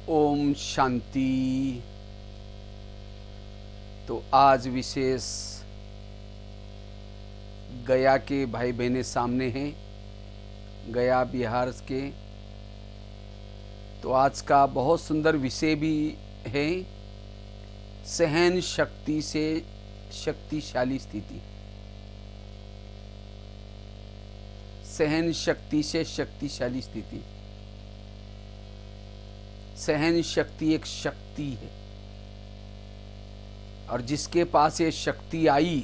ओम शांति। तो आज विशेष गया के भाई बहने सामने हैं, गया बिहार के। तो आज का बहुत सुंदर विषय भी है, सहन शक्ति से शक्तिशाली स्थिति। सहन शक्ति से शक्तिशाली स्थिति। सहन शक्ति एक शक्ति है, और जिसके पास ये शक्ति आई,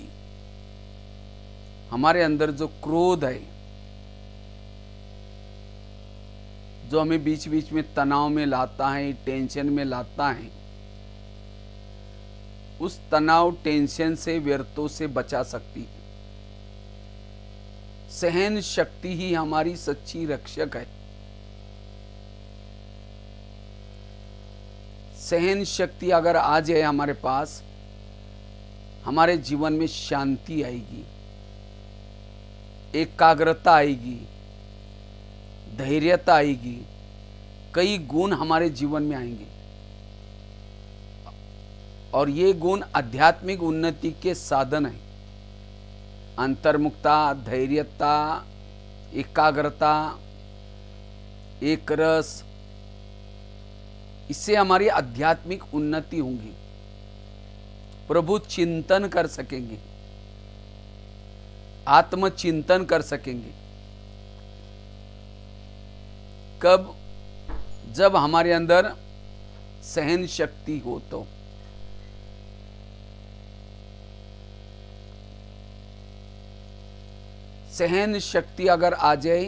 हमारे अंदर जो क्रोध है, जो हमें बीच बीच में तनाव में लाता है, टेंशन में लाता है, उस तनाव टेंशन से व्यर्थों से बचा सकती है। सहन शक्ति ही हमारी सच्ची रक्षक है। सहन शक्ति अगर आ जाए हमारे पास, हमारे जीवन में शांति आएगी, एकाग्रता आएगी, धैर्यता आएगी, कई गुण हमारे जीवन में आएंगे। और ये गुण आध्यात्मिक उन्नति के साधन हैं। अंतर्मुखता, धैर्यता, एकाग्रता, एक रस, इससे हमारी आध्यात्मिक उन्नति होगी। प्रभु चिंतन कर सकेंगे, आत्मचिंतन कर सकेंगे। कब? जब हमारे अंदर सहन शक्ति हो। तो सहन शक्ति अगर आ जाए,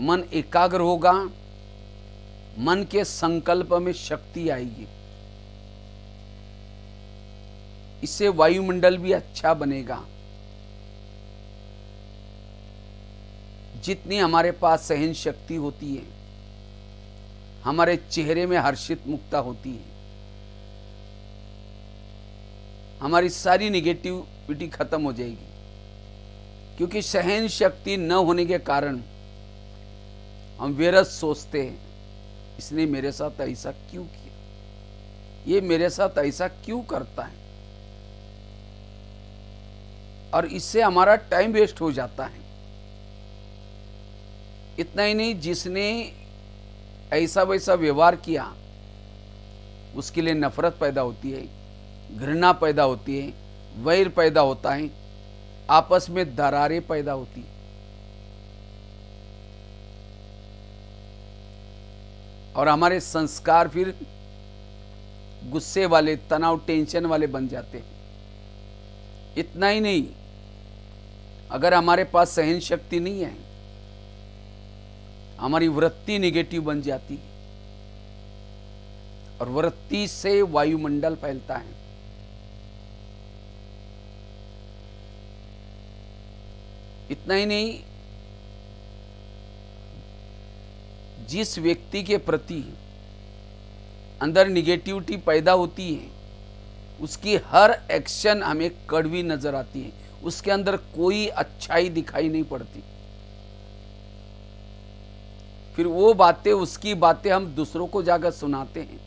मन एकाग्र होगा, मन के संकल्प में शक्ति आएगी, इससे वायुमंडल भी अच्छा बनेगा। जितनी हमारे पास सहन शक्ति होती है, हमारे चेहरे में हर्षित मुक्ता होती है, हमारी सारी निगेटिविटी खत्म हो जाएगी। क्योंकि सहन शक्ति न होने के कारण हम व्यर्थ सोचते हैं, इसने मेरे साथ ऐसा क्यों किया, ये मेरे साथ ऐसा क्यों करता है, और इससे हमारा टाइम वेस्ट हो जाता है। इतना ही नहीं, जिसने ऐसा वैसा व्यवहार किया, उसके लिए नफरत पैदा होती है, घृणा पैदा होती है, वैर पैदा होता है, आपस में दरारें पैदा होती है। और हमारे संस्कार फिर गुस्से वाले, तनाव, टेंशन वाले बन जाते हैं। इतना ही नहीं, अगर हमारे पास सहन शक्ति नहीं है, हमारी वृत्ति निगेटिव बन जाती है, और वृत्ति से वायुमंडल फैलता है। इतना ही नहीं, जिस व्यक्ति के प्रति अंदर निगेटिविटी पैदा होती है, उसकी हर एक्शन हमें कड़वी नजर आती है, उसके अंदर कोई अच्छाई दिखाई नहीं पड़ती। फिर वो बातें, उसकी बातें हम दूसरों को जाकर सुनाते हैं,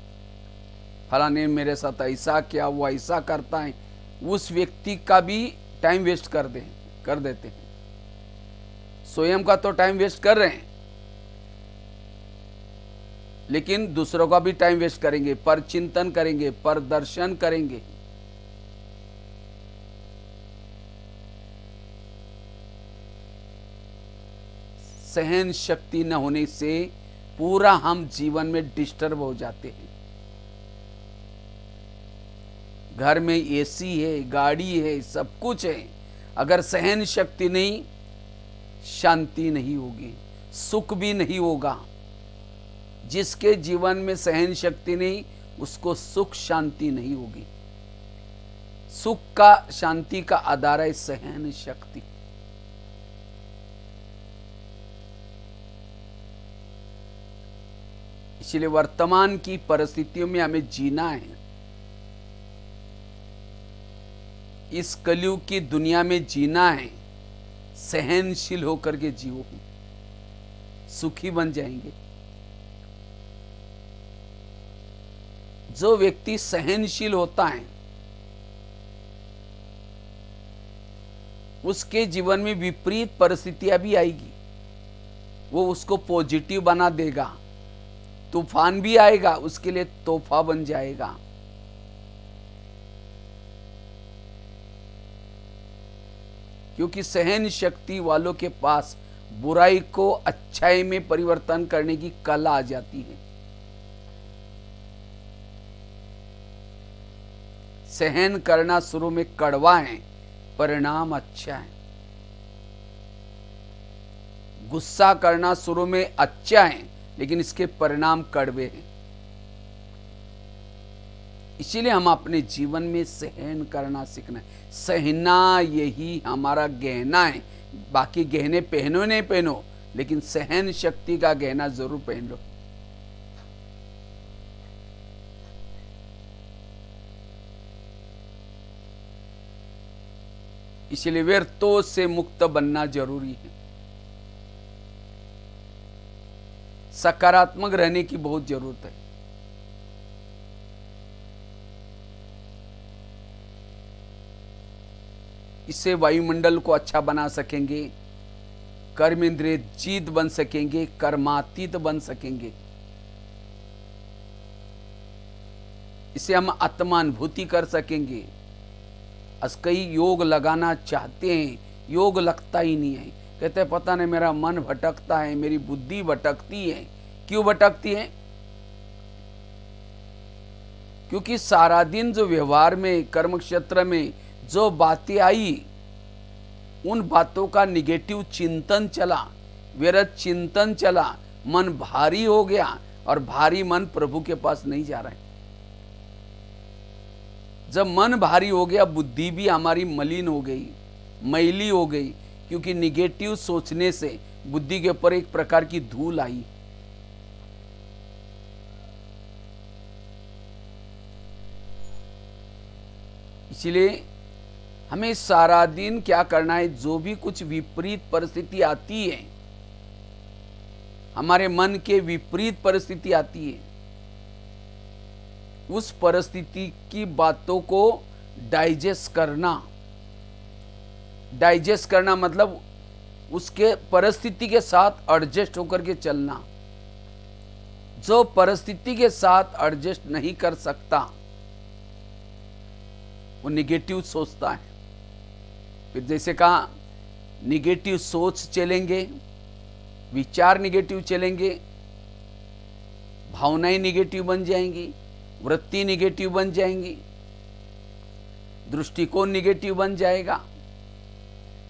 फलाने मेरे साथ ऐसा किया, वो ऐसा करता है। उस व्यक्ति का भी टाइम वेस्ट कर देते हैं। स्वयं का तो टाइम वेस्ट कर रहे हैं, लेकिन दूसरों का भी टाइम वेस्ट करेंगे, पर चिंतन करेंगे, पर दर्शन करेंगे। सहन शक्ति न होने से पूरा हम जीवन में डिस्टर्ब हो जाते हैं। घर में एसी है, गाड़ी है, सब कुछ है, अगर सहन शक्ति नहीं, शांति नहीं होगी, सुख भी नहीं होगा। जिसके जीवन में सहन शक्ति नहीं, उसको सुख शांति नहीं होगी। सुख का, शांति का आधार है सहन शक्ति। इसलिए वर्तमान की परिस्थितियों में हमें जीना है। इस कलयुग की दुनिया में जीना है, सहनशील होकर के जियो, सुखी बन जाएंगे। जो व्यक्ति सहनशील होता है उसके जीवन में विपरीत परिस्थितियां भी आएगी, वो उसको पॉजिटिव बना देगा। तूफान भी आएगा, उसके लिए तोहफा बन जाएगा। क्योंकि सहन शक्ति वालों के पास बुराई को अच्छाई में परिवर्तन करने की कला आ जाती है। सहन करना शुरू में कड़वा है, परिणाम अच्छा है। गुस्सा करना शुरू में अच्छा है, लेकिन इसके परिणाम कड़वे हैं। इसीलिए हम अपने जीवन में सहन करना सीखना है। सहना यही हमारा गहना है। बाकी गहने पहनो नहीं पहनो, लेकिन सहन शक्ति का गहना जरूर पहन लो। इसलिए व्यर्थों से मुक्त बनना जरूरी है। सकारात्मक रहने की बहुत जरूरत है। इससे वायुमंडल को अच्छा बना सकेंगे, कर्मेंद्रिय जीत बन सकेंगे, कर्मातीत बन सकेंगे। इससे हम आत्मानुभूति कर सकेंगे। कई योग लगाना चाहते हैं, योग लगता ही नहीं है। कहते हैं पता नहीं मेरा मन भटकता है, मेरी बुद्धि भटकती है। क्यों भटकती है? क्योंकि सारा दिन जो व्यवहार में, कर्म क्षेत्र में जो बातें आई, उन बातों का निगेटिव चिंतन चला, व्यर्थ चिंतन चला, मन भारी हो गया। और भारी मन प्रभु के पास नहीं जा रहा है। जब मन भारी हो गया, बुद्धि भी हमारी मलिन हो गई, मैली हो गई। क्योंकि निगेटिव सोचने से बुद्धि के ऊपर एक प्रकार की धूल आई। इसलिए हमें सारा दिन क्या करना है, जो भी कुछ विपरीत परिस्थिति आती है, हमारे मन के विपरीत परिस्थिति आती है, उस परिस्थिति की बातों को डाइजेस्ट करना। डाइजेस्ट करना मतलब उसके परिस्थिति के साथ एडजस्ट होकर के चलना। जो परिस्थिति के साथ एडजस्ट नहीं कर सकता, वो निगेटिव सोचता है। फिर जैसे कहा, निगेटिव सोच चलेंगे, विचार निगेटिव चलेंगे, भावनाएं निगेटिव बन जाएंगी, वृत्ति निगेटिव बन जाएंगी, दृष्टिकोण निगेटिव बन जाएगा,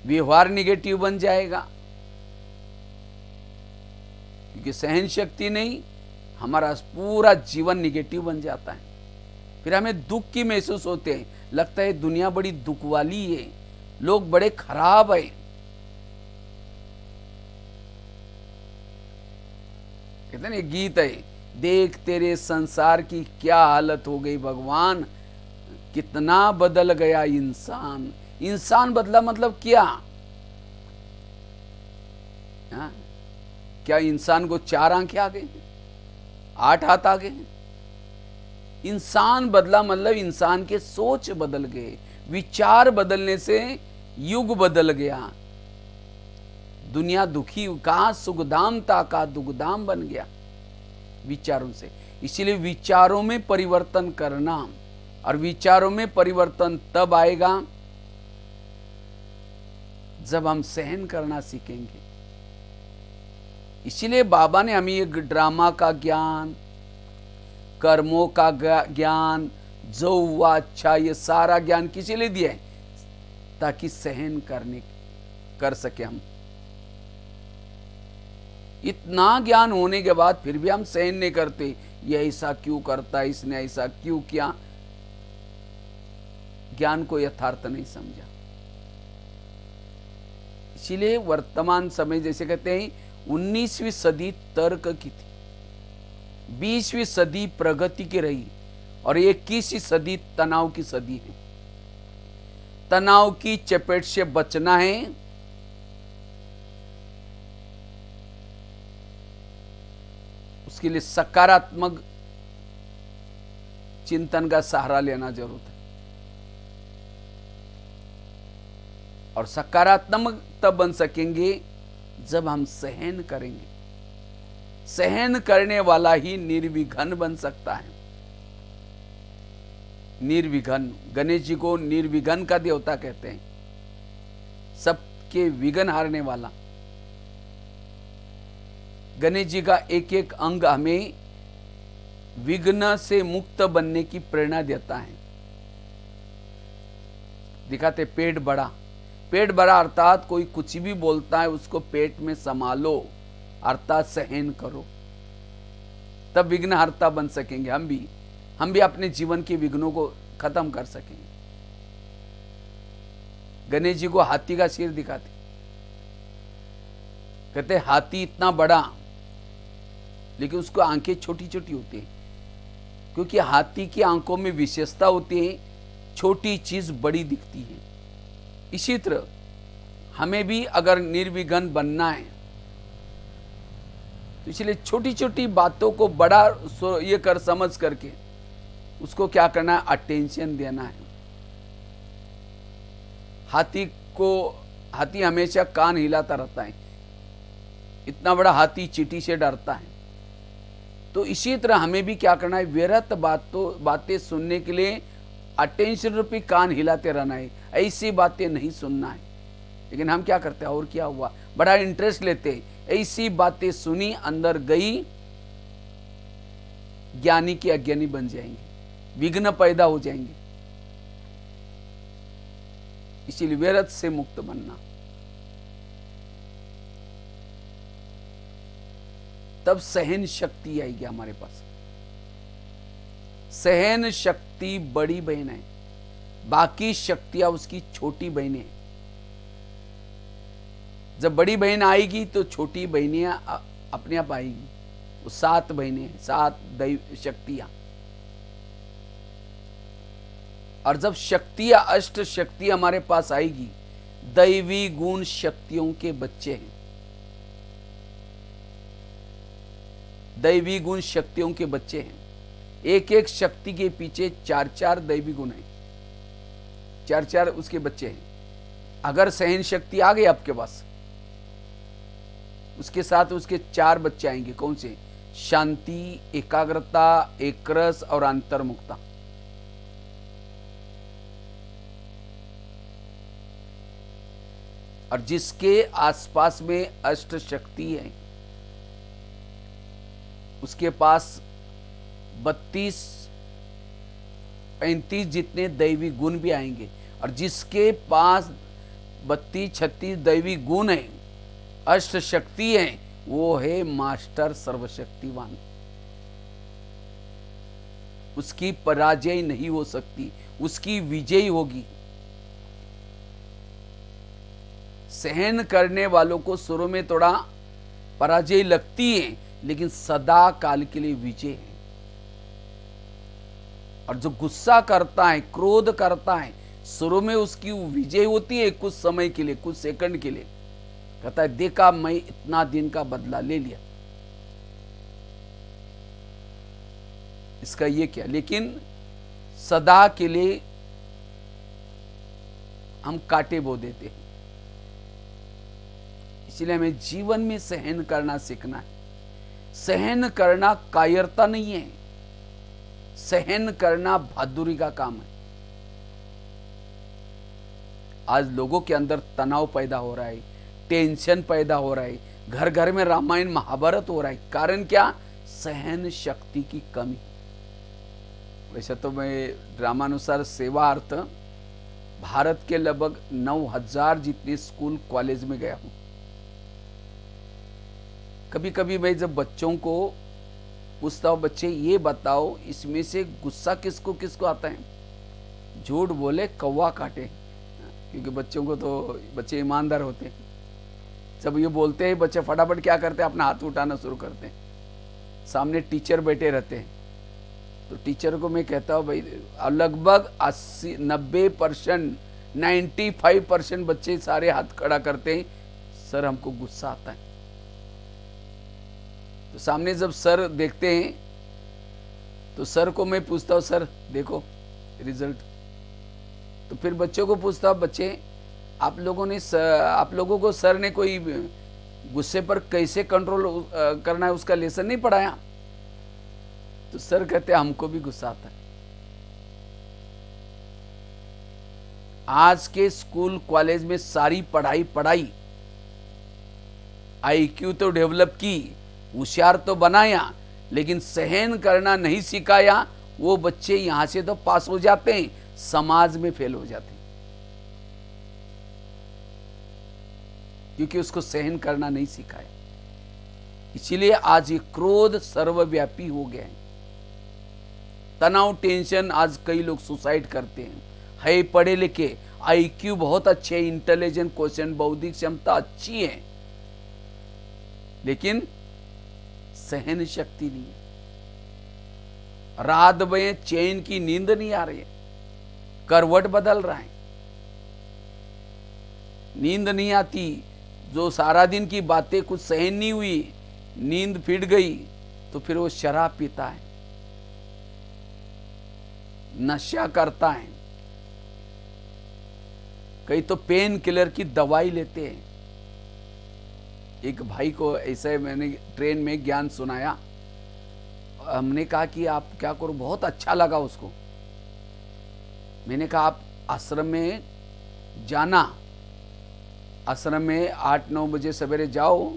व्यवहार निगेटिव बन जाएगा। क्योंकि सहन शक्ति नहीं, हमारा पूरा जीवन निगेटिव बन जाता है। फिर हमें दुख की महसूस होते हैं, लगता है दुनिया बड़ी दुख वाली है, लोग बड़े खराब है। कहते हैं ना, गीत है, देख तेरे संसार की क्या हालत हो गई भगवान, कितना बदल गया इंसान। इंसान बदला मतलब क्या? हा? क्या इंसान को 4 आंखें आ गई, 8 हाथ आ गए? इंसान बदला मतलब इंसान के सोच बदल गए। विचार बदलने से युग बदल गया। दुनिया दुखी, कहां सुखधाम था, कहां दुखधाम बन गया विचारों से। इसीलिए विचारों में परिवर्तन करना, और विचारों में परिवर्तन तब आएगा जब हम सहन करना सीखेंगे। इसीलिए बाबा ने हमें एक ड्रामा का ज्ञान, कर्मों का ज्ञान, जो हुआ अच्छा, ये सारा ज्ञान किस लिए दिया है? ताकि सहन कर सके हम। इतना ज्ञान होने के बाद फिर भी हम सहन नहीं करते। ये ऐसा क्यों करता, इसने ऐसा क्यों किया? ज्ञान को यथार्थ नहीं समझा। इसीलिए वर्तमान समय, जैसे कहते हैं 19वीं सदी तर्क की थी, 20वीं सदी प्रगति की रही, और 21वीं सदी तनाव की सदी है। तनाव की चपेट से बचना है, उसके लिए सकारात्मक चिंतन का सहारा लेना जरूरत है। और सकारात्मक तब बन सकेंगे जब हम सहन करेंगे। सहन करने वाला ही निर्विघ्न बन सकता है। निर्विघ्न, गणेश जी को निर्विघ्न का देवता कहते हैं, सबके विघ्न हारने वाला। गणेश जी का एक एक अंग हमें विघ्न से मुक्त बनने की प्रेरणा देता है। दिखाते पेट बड़ा, पेट बड़ा अर्थात कोई कुछ भी बोलता है उसको पेट में संभालो, अर्थात सहन करो, तब विघ्नहर्ता बन सकेंगे। हम भी अपने जीवन के विघ्नों को खत्म कर सकेंगे। गणेश जी को हाथी का सिर दिखाते, कहते हाथी इतना बड़ा लेकिन उसको आंखें छोटी छोटी होती हैं, क्योंकि हाथी की आंखों में विशेषता होती है, छोटी चीज बड़ी दिखती है। इसी तरह हमें भी अगर निर्विघ्न बनना है तो इसलिए छोटी छोटी बातों को बड़ा ये कर समझ करके उसको क्या करना है, अटेंशन देना है। हाथी हमेशा कान हिलाता रहता है, इतना बड़ा हाथी चींटी से डरता है। तो इसी तरह हमें भी क्या करना है, व्यर्थ बातें सुनने के लिए अटेंशन रूपी कान हिलाते रहना है, ऐसी बातें नहीं सुनना है। लेकिन हम क्या करते हैं, और क्या हुआ, बड़ा इंटरेस्ट लेते हैं, ऐसी बातें सुनी अंदर गई, ज्ञानी के अज्ञानी बन जाएंगे, विघ्न पैदा हो जाएंगे। इसीलिए व्यर्थ से मुक्त बनना, तब सहन शक्ति आएगी हमारे पास। सहन शक्ति बड़ी बहन है, बाकी शक्तियां उसकी छोटी बहनें हैं। जब बड़ी बहन आएगी तो छोटी बहनियां अपने आप आएगी। वो 7 बहनें हैं, 7 दैव शक्तियां। और जब शक्तियां, अष्ट शक्ति हमारे पास आएगी, दैवी गुण शक्तियों के बच्चे हैं। दैवी गुण शक्तियों के बच्चे हैं। एक एक शक्ति के पीछे 4-4 दैवी गुण हैं, 4-4 उसके बच्चे हैं। अगर सहन शक्ति आ गई आपके पास, उसके साथ उसके 4 बच्चे आएंगे। कौन से? शांति, एकाग्रता, एकरस और अंतर्मुक्ता। और जिसके आसपास में अष्ट शक्ति है, उसके पास 32-35 जितने दैवी गुण भी आएंगे। और जिसके पास 32-36 दैवी गुण है, अष्ट शक्ति है, वो है मास्टर सर्वशक्तिवान। उसकी पराजय नहीं हो सकती, उसकी विजय होगी। सहन करने वालों को शुरू में थोड़ा पराजय लगती है, लेकिन सदा काल के लिए विजय है। और जो गुस्सा करता है, क्रोध करता है, शुरू में उसकी विजय होती है कुछ समय के लिए, कुछ सेकंड के लिए। कहता है देखा, मैं इतना दिन का बदला ले लिया, इसका ये क्या। लेकिन सदा के लिए हम कांटे बो देते हैं। इसलिए हमें जीवन में सहन करना सीखना है। सहन करना कायरता नहीं है, सहन करना बहादुरी का काम है। आज लोगों के अंदर तनाव पैदा हो रहा है, टेंशन पैदा हो रहा है, घर घर में रामायण महाभारत हो रहा है। कारण क्या? सहन शक्ति की कमी। वैसे तो मैं ड्रामानुसार सेवार्थ भारत के लगभग 9,000 जितने स्कूल कॉलेज में गया हूं। कभी कभी मैं जब बच्चों को पूछता हूं, बच्चे ये बताओ इसमें से गुस्सा किसको किसको आता है? झूठ बोले कौवा काटे, क्योंकि बच्चों को तो, बच्चे ईमानदार होते हैं। जब ये बोलते हैं बच्चे फटाफट क्या करते हैं, अपना हाथ उठाना शुरू करते हैं। सामने टीचर बैठे रहते हैं, तो टीचर को मैं कहता हूँ भाई लगभग 80-90%, 95% बच्चे सारे हाथ खड़ा करते हैं, सर हमको गुस्सा आता है। तो सामने जब सर देखते हैं तो सर को मैं पूछता हूँ, सर देखो रिजल्ट। तो फिर बच्चों को पूछता हूँ, बच्चे आप लोगों को सर ने कोई गुस्से पर कैसे कंट्रोल करना है उसका लेसन नहीं पढ़ाया? तो सर कहते हैं हमको भी गुस्सा आता है। आज के स्कूल कॉलेज में सारी पढ़ाई आईक्यू तो डेवलप की, होशियार तो बनाया, लेकिन सहन करना नहीं सिखाया। वो बच्चे यहां से तो पास हो जाते हैं, समाज में फेल हो जाते हैं, क्योंकि उसको सहन करना नहीं सिखाया। इसीलिए आज ये क्रोध सर्वव्यापी हो गया है। तनाव, टेंशन, आज कई लोग सुसाइड करते हैं। है पढ़े लिखे, आईक्यू बहुत अच्छे, इंटेलिजेंट, क्वेश्चन, बौद्धिक क्षमता अच्छी है, लेकिन सहन शक्ति नहीं है। रात में चैन की नींद नहीं आ रही है, करवट बदल रहा है, नींद नहीं आती। जो सारा दिन की बातें कुछ सहन नहीं हुई, नींद फिट गई, तो फिर वो शराब पीता है, नशा करता है, कई तो पेन किलर की दवाई लेते हैं। एक भाई को ऐसे मैंने ट्रेन में ज्ञान सुनाया, हमने कहा कि आप क्या करो, बहुत अच्छा लगा उसको। मैंने कहा आप आश्रम में जाना, आश्रम में 8-9 बजे सवेरे जाओ,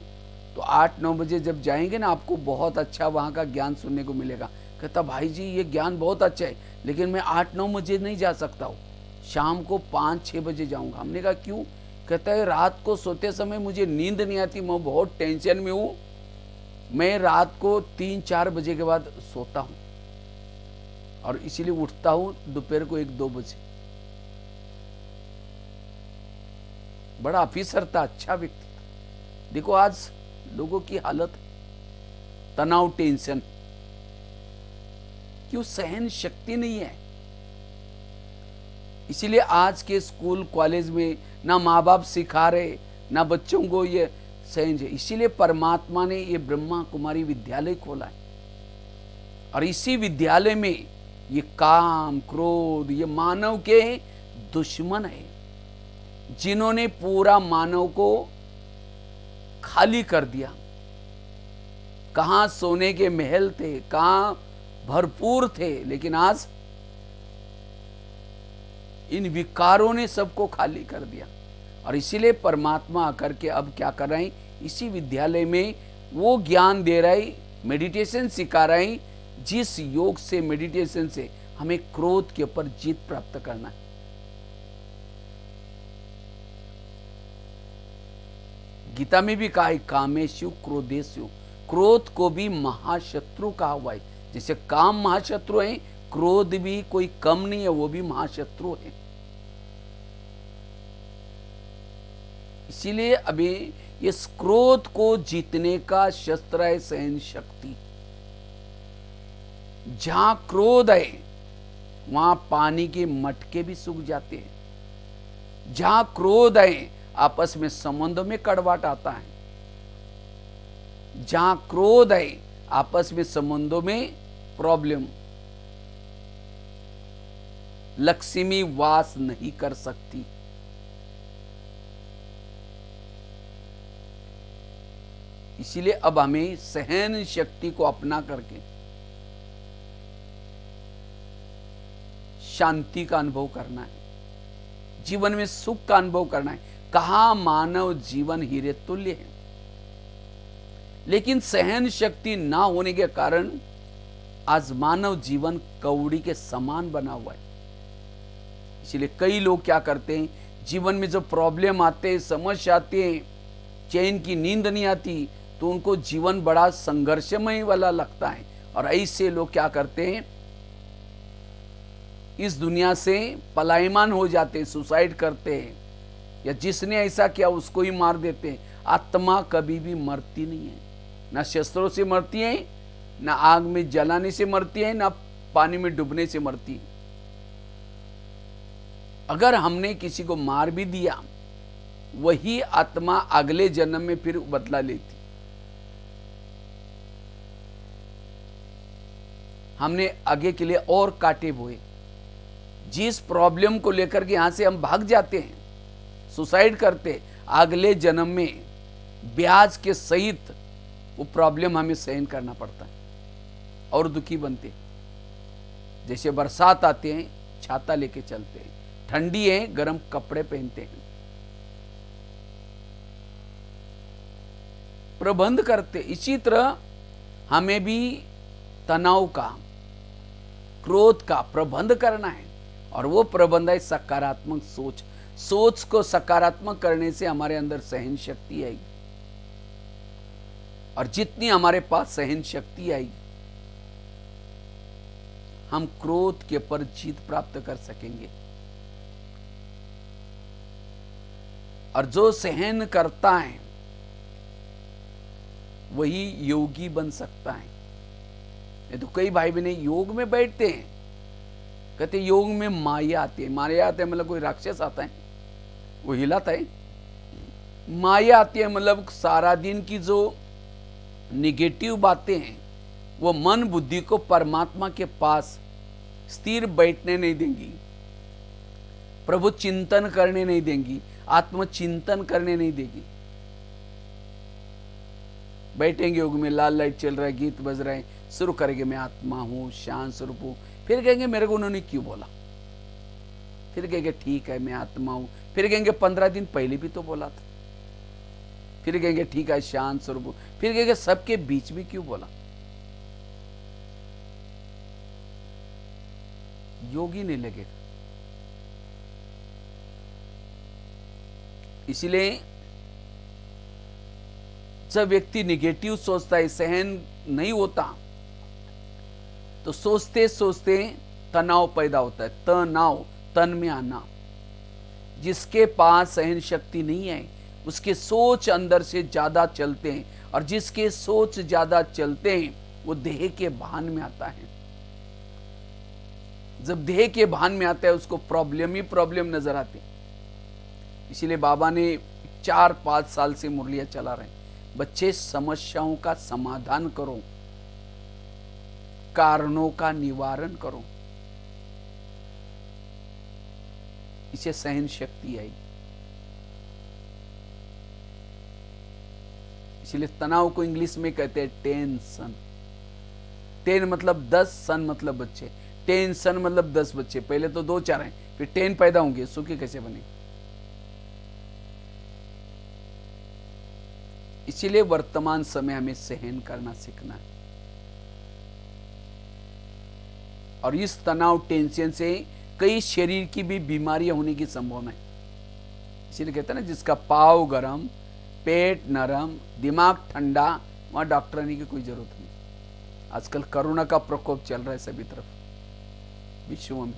तो 8-9 बजे जब जाएंगे ना, आपको बहुत अच्छा वहाँ का ज्ञान सुनने को मिलेगा। कहता भाई जी ये ज्ञान बहुत अच्छा है, लेकिन मैं 8-9 बजे नहीं जा सकता हूँ, शाम को 5-6 बजे जाऊँगा। हमने कहा क्यों? कहता है रात को सोते समय मुझे नींद नहीं आती, मैं बहुत टेंशन में हूँ, मैं रात को 3-4 बजे के बाद सोता हूँ और इसीलिए उठता हूँ दोपहर को 1-2 बजे। बड़ा ऑफिसर था, अच्छा व्यक्ति था। देखो आज लोगों की हालत, तनाव, टेंशन, क्यों? सहन शक्ति नहीं है। इसीलिए आज के स्कूल कॉलेज में ना माँ बाप सिखा रहे, ना बच्चों को ये सहन है। इसीलिए परमात्मा ने ये ब्रह्मा कुमारी विद्यालय खोला है, और इसी विद्यालय में ये काम, क्रोध, ये मानव के दुश्मन है, जिन्होंने पूरा मानव को खाली कर दिया। कहां सोने के महल थे, कहां भरपूर थे, लेकिन आज इन विकारों ने सबको खाली कर दिया। और इसीलिए परमात्मा आकर के अब क्या कर रहे हैं, इसी विद्यालय में वो ज्ञान दे रहे हैं, मेडिटेशन सिखा रहे हैं, जिस योग से, मेडिटेशन से हमें क्रोध के ऊपर जीत प्राप्त करना है। गीता में भी कहा है कामेषु क्रोधेषु, क्रोध को भी महाशत्रु कहा हुआ है। जैसे काम महाशत्रु है, क्रोध भी कोई कम नहीं है, वो भी महाशत्रु है। इसीलिए अभी इस क्रोध को जीतने का शस्त्र है सहन शक्ति। जहां क्रोध है वहां पानी के मटके भी सूख जाते हैं। जहां क्रोध है आपस में संबंधों में कड़वाहट आता है। जहां क्रोध है आपस में संबंधों में प्रॉब्लम, लक्ष्मी वास नहीं कर सकती। इसीलिए अब हमें सहन शक्ति को अपना करके शांति का अनुभव करना है, जीवन में सुख का अनुभव करना है। कहा मानव जीवन हीरे तुल्य है, लेकिन सहन शक्ति ना होने के कारण आज मानव जीवन कौड़ी के समान बना हुआ है। इसलिए कई लोग क्या करते हैं, जीवन में जो प्रॉब्लम आते हैं, समस्या आते हैं, चैन की नींद नहीं आती, तो उनको जीवन बड़ा संघर्षमय वाला लगता है। और ऐसे लोग क्या करते हैं, इस दुनिया से पलायमान हो जाते हैं, सुसाइड करते हैं, या जिसने ऐसा किया उसको ही मार देते हैं। आत्मा कभी भी मरती नहीं है, ना शस्त्रों से मरती है, ना आग में जलाने से मरती है, ना पानी में डूबने से मरती है। अगर हमने किसी को मार भी दिया, वही आत्मा अगले जन्म में फिर बदला लेती। हमने आगे के लिए और कांटे बोए। जिस प्रॉब्लम को लेकर के यहां से हम भाग जाते हैं, सुसाइड करते, अगले जन्म में ब्याज के सहित वो प्रॉब्लम हमें सहन करना पड़ता है और दुखी बनते। जैसे बरसात आते हैं, छाता लेके चलते हैं, ठंडी है, गर्म कपड़े पहनते हैं, प्रबंध करते। इसी तरह हमें भी तनाव का, क्रोध का प्रबंध करना है, और वो प्रबंध है सकारात्मक सोच। सोच को सकारात्मक करने से हमारे अंदर सहन शक्ति आएगी, और जितनी हमारे पास सहन शक्ति आएगी, हम क्रोध के पर जीत प्राप्त कर सकेंगे। और जो सहन करता है वही योगी बन सकता है। ये तो कई भाई बहन योग में बैठते हैं, कहते योग में माया आती है। माया आती है मतलब कोई राक्षस आता है, वो हिलाता है। माया आती है मतलब सारा दिन की जो निगेटिव बातें हैं वो मन बुद्धि को परमात्मा के पास स्थिर बैठने नहीं देंगी, प्रभु चिंतन करने नहीं देंगी, आत्मचिंतन करने नहीं देगी। बैठेंगे योग में, लाल लाइट चल रहा है, गीत बज रहे हैं, शुरू करेंगे मैं आत्मा हूं, शांत स्वरूप हूं, फिर कहेंगे मेरे को उन्होंने क्यों बोला, फिर कहेंगे ठीक है मैं आत्मा हूं, फिर कहेंगे 15 दिन पहले भी तो बोला था, फिर कहेंगे ठीक है शांत स्वरूप हूं, फिर कहेंगे सबके बीच भी क्यों बोला। योगी नहीं लगेगा। इसलिए जब व्यक्ति निगेटिव सोचता है, सहन नहीं होता, तो सोचते सोचते तनाव पैदा होता है। तनाव, तन में आना। जिसके पास सहन शक्ति नहीं है उसके सोच अंदर से ज्यादा चलते हैं, और जिसके सोच ज्यादा चलते हैं वो देह के भान में आता है। जब देह के भान में आता है उसको प्रॉब्लम ही प्रॉब्लम नजर आती। इसीलिए बाबा ने 4-5 साल से मुरलियां चला रहे हैं, बच्चे समस्याओं का समाधान करो, कारणों का निवारण करो, इसे सहन शक्ति आई। इसलिए तनाव को इंग्लिश में कहते हैं टेंशन। टेन मतलब 10, सन मतलब बच्चे। टेंशन मतलब 10 बच्चे, पहले तो 2-4 हैं, फिर 10 पैदा होंगे, सुखी कैसे बने। इसीलिए वर्तमान समय हमें सहन करना सीखना है। और इस तनाव, टेंशन से कई शरीर की भी बीमारियां होने की संभावना है। इसीलिए कहते हैं ना, जिसका पाँव गरम, पेट नरम, दिमाग ठंडा, वहां डॉक्टर आने की कोई जरूरत नहीं। आजकल कोरोना का प्रकोप चल रहा है सभी तरफ विश्व में।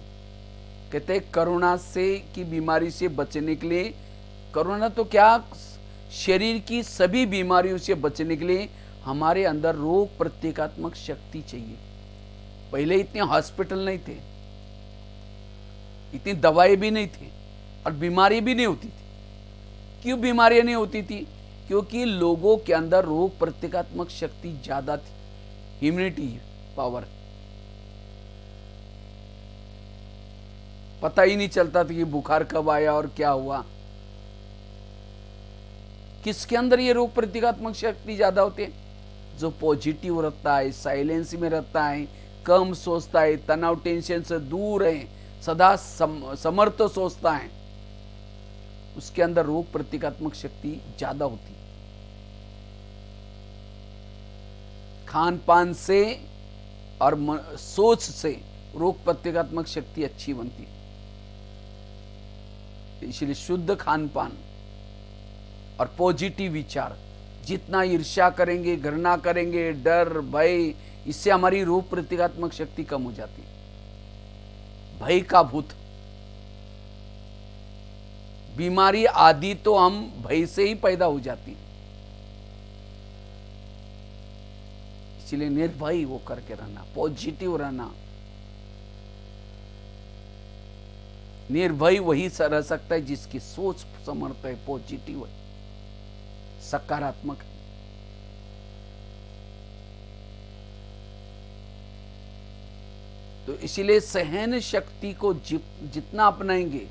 कहते हैं कोरोना से की बीमारी से बचने के लिए, कोरोना तो क्या, शरीर की सभी बीमारियों से बचने के लिए हमारे अंदर रोग प्रतिकात्मक शक्ति चाहिए। पहले इतने हॉस्पिटल नहीं थे, इतनी दवाई भी नहीं थी, और बीमारी भी नहीं होती थी। क्यों बीमारियां नहीं होती थी? क्योंकि लोगों के अंदर रोग प्रतिकात्मक शक्ति ज्यादा थी, इम्यूनिटी पावर। पता ही नहीं चलता था कि बुखार कब आया और क्या हुआ। किसके अंदर ये रोग प्रतिकात्मक शक्ति ज्यादा होती है? जो पॉजिटिव रहता है, साइलेंस में रहता है, कम सोचता है, तनाव टेंशन से दूर है, सदा समर्थ सोचता है, उसके अंदर रोग प्रतिकात्मक शक्ति ज्यादा होती। खान पान से और सोच से रोग प्रतिकात्मक शक्ति अच्छी बनती। इसलिए शुद्ध खान पान और पॉजिटिव विचार, जितना ईर्ष्या करेंगे, घृणा करेंगे, डर, भय, इससे हमारी रोग प्रतिकात्मक शक्ति कम हो जाती। भय का भूत, बीमारी आदि तो हम भय से ही पैदा हो जाती। इसलिए निर्भय वो करके रहना, पॉजिटिव रहना। निर्भय वही रह सकता है जिसकी सोच समर्थ है, पॉजिटिव है, सकारात्मक है। तो इसीलिए सहन शक्ति को जितना अपनाएंगे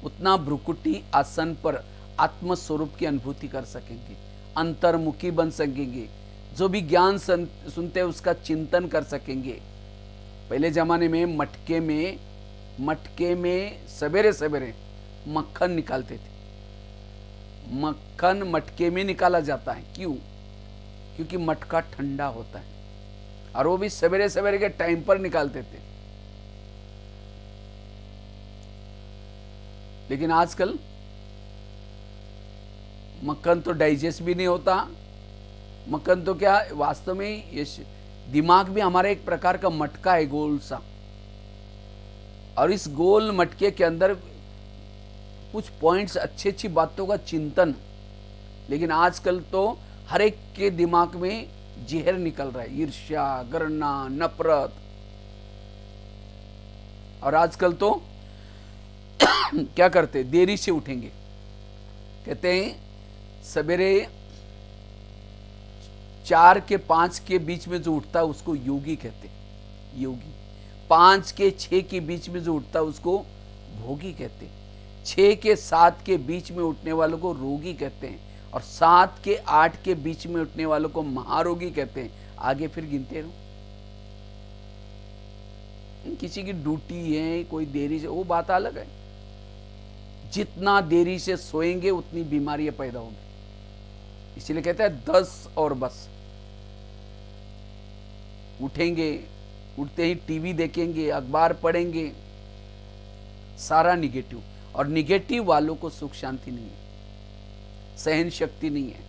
उतना भ्रुकुटी आसन पर आत्म स्वरूप की अनुभूति कर सकेंगे, अंतर्मुखी बन सकेंगे, जो भी ज्ञान सुनते हैं उसका चिंतन कर सकेंगे। पहले जमाने में मटके में सवेरे सवेरे मक्खन निकालते थे। मक्खन मटके में निकाला जाता है, क्यों? क्योंकि मटका ठंडा होता है, और वो भी सवेरे सवेरे के टाइम पर निकालते थे। लेकिन आजकल मक्खन तो डाइजेस्ट भी नहीं होता। मक्खन तो क्या, वास्तव में ये दिमाग भी हमारा एक प्रकार का मटका है, गोल सा, और इस गोल मटके के अंदर कुछ पॉइंट्स, अच्छी अच्छी बातों का चिंतन। लेकिन आजकल तो हर एक के दिमाग में जहर निकल रहा है, ईर्ष्या, घृणा, नफरत। और आजकल तो क्या करते, देरी से उठेंगे। कहते हैं सवेरे 4 के 5 के बीच में जो उठता है उसको योगी कहते हैं, योगी। 5 के 6 के बीच में जो उठता है उसको भोगी कहते हैं। 6 के 7 के बीच में उठने वालों को रोगी कहते हैं, और 7 के 8 के बीच में उठने वालों को महारोगी कहते हैं। आगे फिर गिनते रहो। किसी की ड्यूटी है, कोई देरी से, वो बात अलग है। जितना देरी से सोएंगे उतनी बीमारियां पैदा होंगी। इसीलिए कहते हैं 10 और बस। उठेंगे, उठते ही टीवी देखेंगे, अखबार पढ़ेंगे, सारा निगेटिव। और निगेटिव वालों को सुख शांति नहीं है, सहन शक्ति नहीं है।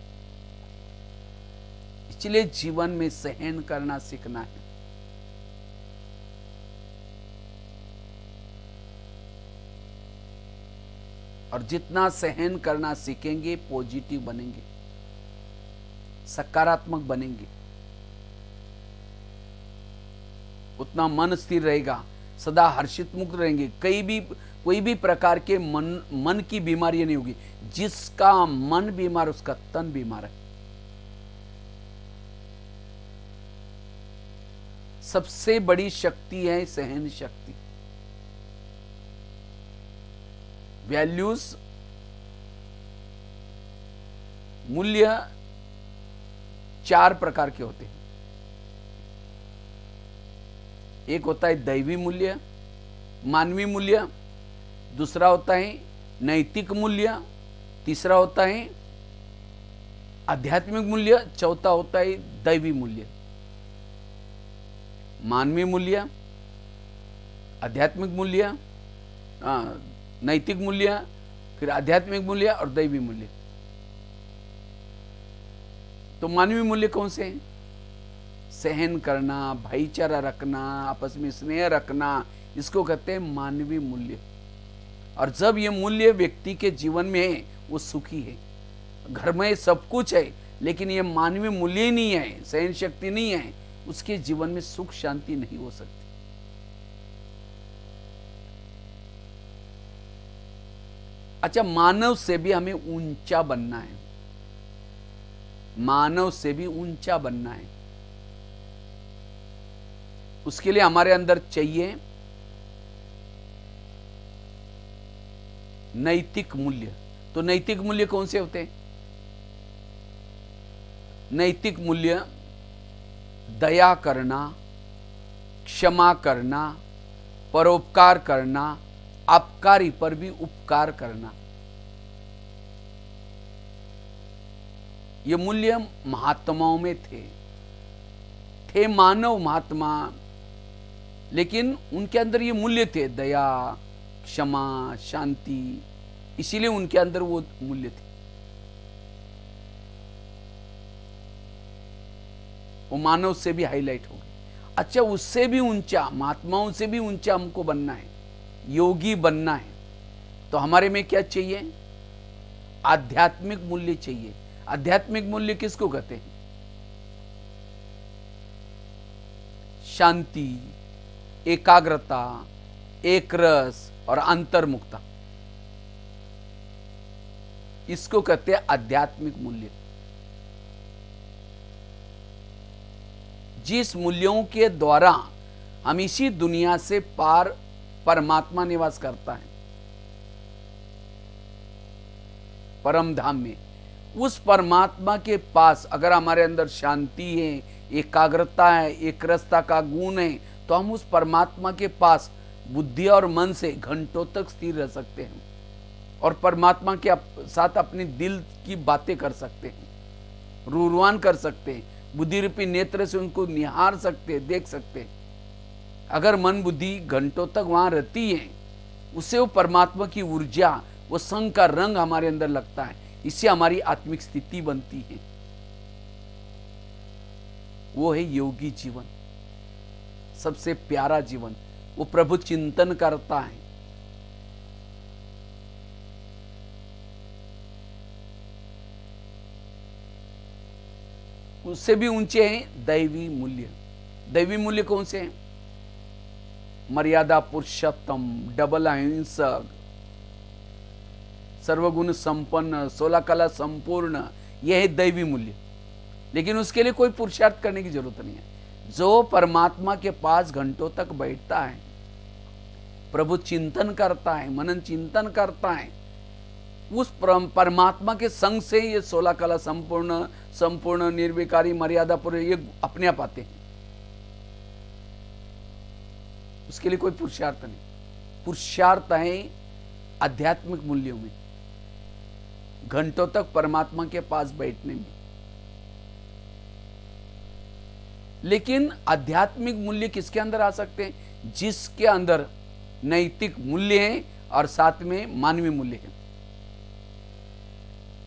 इसलिए जीवन में सहन करना सीखना है। और जितना सहन करना सीखेंगे, पॉजिटिव बनेंगे, सकारात्मक बनेंगे, उतना मन स्थिर रहेगा, सदा हर्षित मुक्त रहेंगे। कोई भी प्रकार के मन की बीमारी नहीं होगी। जिसका मन बीमार उसका तन बीमार है। सबसे बड़ी शक्ति है सहन शक्ति। वैल्यूज, मूल्य 4 प्रकार के होते हैं। एक होता है दैवी मूल्य, मानवीय मूल्य, दूसरा होता है नैतिक मूल्य, तीसरा होता है आध्यात्मिक मूल्य, चौथा होता है दैवी मूल्य। मानवीय मूल्य, आध्यात्मिक मूल्य, नैतिक मूल्य, फिर आध्यात्मिक मूल्य और दैवी मूल्य। तो मानवीय मूल्य कौन से हैं? सहन करना, भाईचारा रखना, आपस में स्नेह रखना, इसको कहते हैं मानवीय मूल्य। और जब ये मूल्य व्यक्ति के जीवन में है, वो सुखी है। घर में सब कुछ है, लेकिन ये मानवीय मूल्य ही नहीं है, सहन शक्ति नहीं है, उसके जीवन में सुख शांति नहीं हो सकती। अच्छा, मानव से भी हमें ऊंचा बनना है। मानव से भी ऊंचा बनना है। उसके लिए हमारे अंदर चाहिए नैतिक मूल्य। तो नैतिक मूल्य कौन से होते हैं? नैतिक मूल्य दया करना, क्षमा करना, परोपकार करना, अपकारी पर भी उपकार करना। ये मूल्य महात्माओं में थे मानव महात्मा, लेकिन उनके अंदर ये मूल्य थे, दया, क्षमा, शांति। इसीलिए उनके अंदर वो मूल्य थे। वो मानव से भी हाईलाइट हो गए। अच्छा, उससे भी ऊंचा, महात्माओं से भी ऊंचा हमको बनना है, योगी बनना है। तो हमारे में क्या चाहिए? आध्यात्मिक मूल्य चाहिए। आध्यात्मिक मूल्य किसको कहते हैं? शांति, एकाग्रता, एक रस और अंतर्मुखता, इसको कहते हैं आध्यात्मिक मूल्य। जिस मूल्यों के द्वारा हम इसी दुनिया से पार परमात्मा निवास करता है, परम धाम में। उस परमात्मा के पास अगर हमारे अंदर शांति है, एकाग्रता है, एकरसता का गुण है, तो हम उस परमात्मा के पास बुद्धि और मन से घंटों तक स्थिर रह सकते हैं और परमात्मा के साथ अपने दिल की बातें कर सकते हैं, रूरवान कर सकते हैं, बुद्धि रूपी नेत्र से उनको निहार सकते हैं, देख सकते हैं। अगर मन बुद्धि घंटों तक वहां रहती है, उससे वो परमात्मा की ऊर्जा, वो संग का रंग हमारे अंदर लगता है, इससे हमारी आत्मिक स्थिति बनती है। वो है योगी जीवन, सबसे प्यारा जीवन। वो प्रभु चिंतन करता है। उससे भी ऊंचे हैं दैवी मूल्य। दैवी मूल्य कौन से हैं? मर्यादा पुरुषोत्तम, डबल अहिंसक, सर्वगुण संपन्न, 16 कला संपूर्ण, यह है दैवी मूल्य। लेकिन उसके लिए कोई पुरुषार्थ करने की जरूरत नहीं है। जो परमात्मा के पास घंटों तक बैठता है, प्रभु चिंतन करता है, मनन चिंतन करता है, उस परमात्मा के संग से ये 16 कला संपूर्ण, संपूर्ण, निर्विकारी, मर्यादा पूरे, ये अपने आप आते हैं। उसके लिए कोई पुरुषार्थ नहीं। पुरुषार्थ है आध्यात्मिक मूल्यों में, घंटों तक परमात्मा के पास बैठने में। लेकिन आध्यात्मिक मूल्य किसके अंदर आ सकते हैं? जिसके अंदर नैतिक मूल्य है और साथ में मानवीय मूल्य है।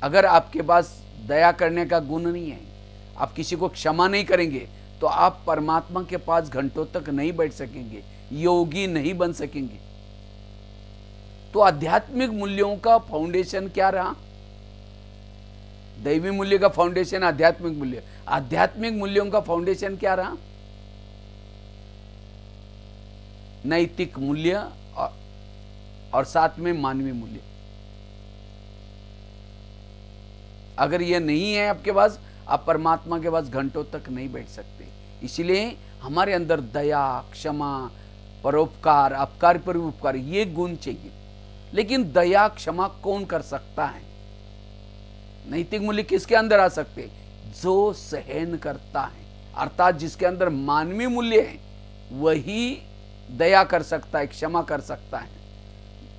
अगर आपके पास दया करने का गुण नहीं है, आप किसी को क्षमा नहीं करेंगे, तो आप परमात्मा के पास घंटों तक नहीं बैठ सकेंगे, योगी नहीं बन सकेंगे। तो आध्यात्मिक मूल्यों का फाउंडेशन क्या रहा? दैवी मूल्य का फाउंडेशन आध्यात्मिक मूल्य। आध्यात्मिक मूल्यों का फाउंडेशन क्या रहा? नैतिक मूल्य और साथ में मानवीय मूल्य। अगर यह नहीं है आपके पास, आप परमात्मा के पास घंटों तक नहीं बैठ सकते। इसलिए हमारे अंदर दया, क्षमा, परोपकार, अपकार पर उपकार, ये गुण चाहिए। लेकिन दया क्षमा कौन कर सकता है? नैतिक मूल्य किसके अंदर आ सकते? जो सहन करता है, अर्थात जिसके अंदर मानवीय मूल्य है, वही दया कर सकता है, क्षमा कर सकता है।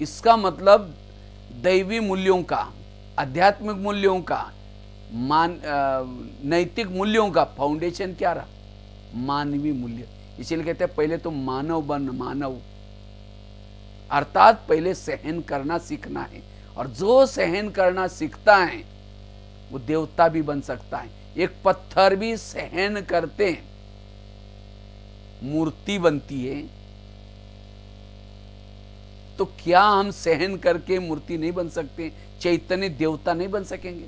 इसका मतलब दैवी मूल्यों का, आध्यात्मिक मूल्यों का, नैतिक मूल्यों का फाउंडेशन क्या रहा? मानवीय मूल्य। इसीलिए कहते हैं पहले तो मानव बन, मानव, अर्थात पहले सहन करना सीखना है। और जो सहन करना सीखता है वो देवता भी बन सकता है। एक पत्थर भी सहन करते मूर्ति बनती है, तो क्या हम सहन करके मूर्ति नहीं बन सकते? चैतन्य देवता नहीं बन सकेंगे?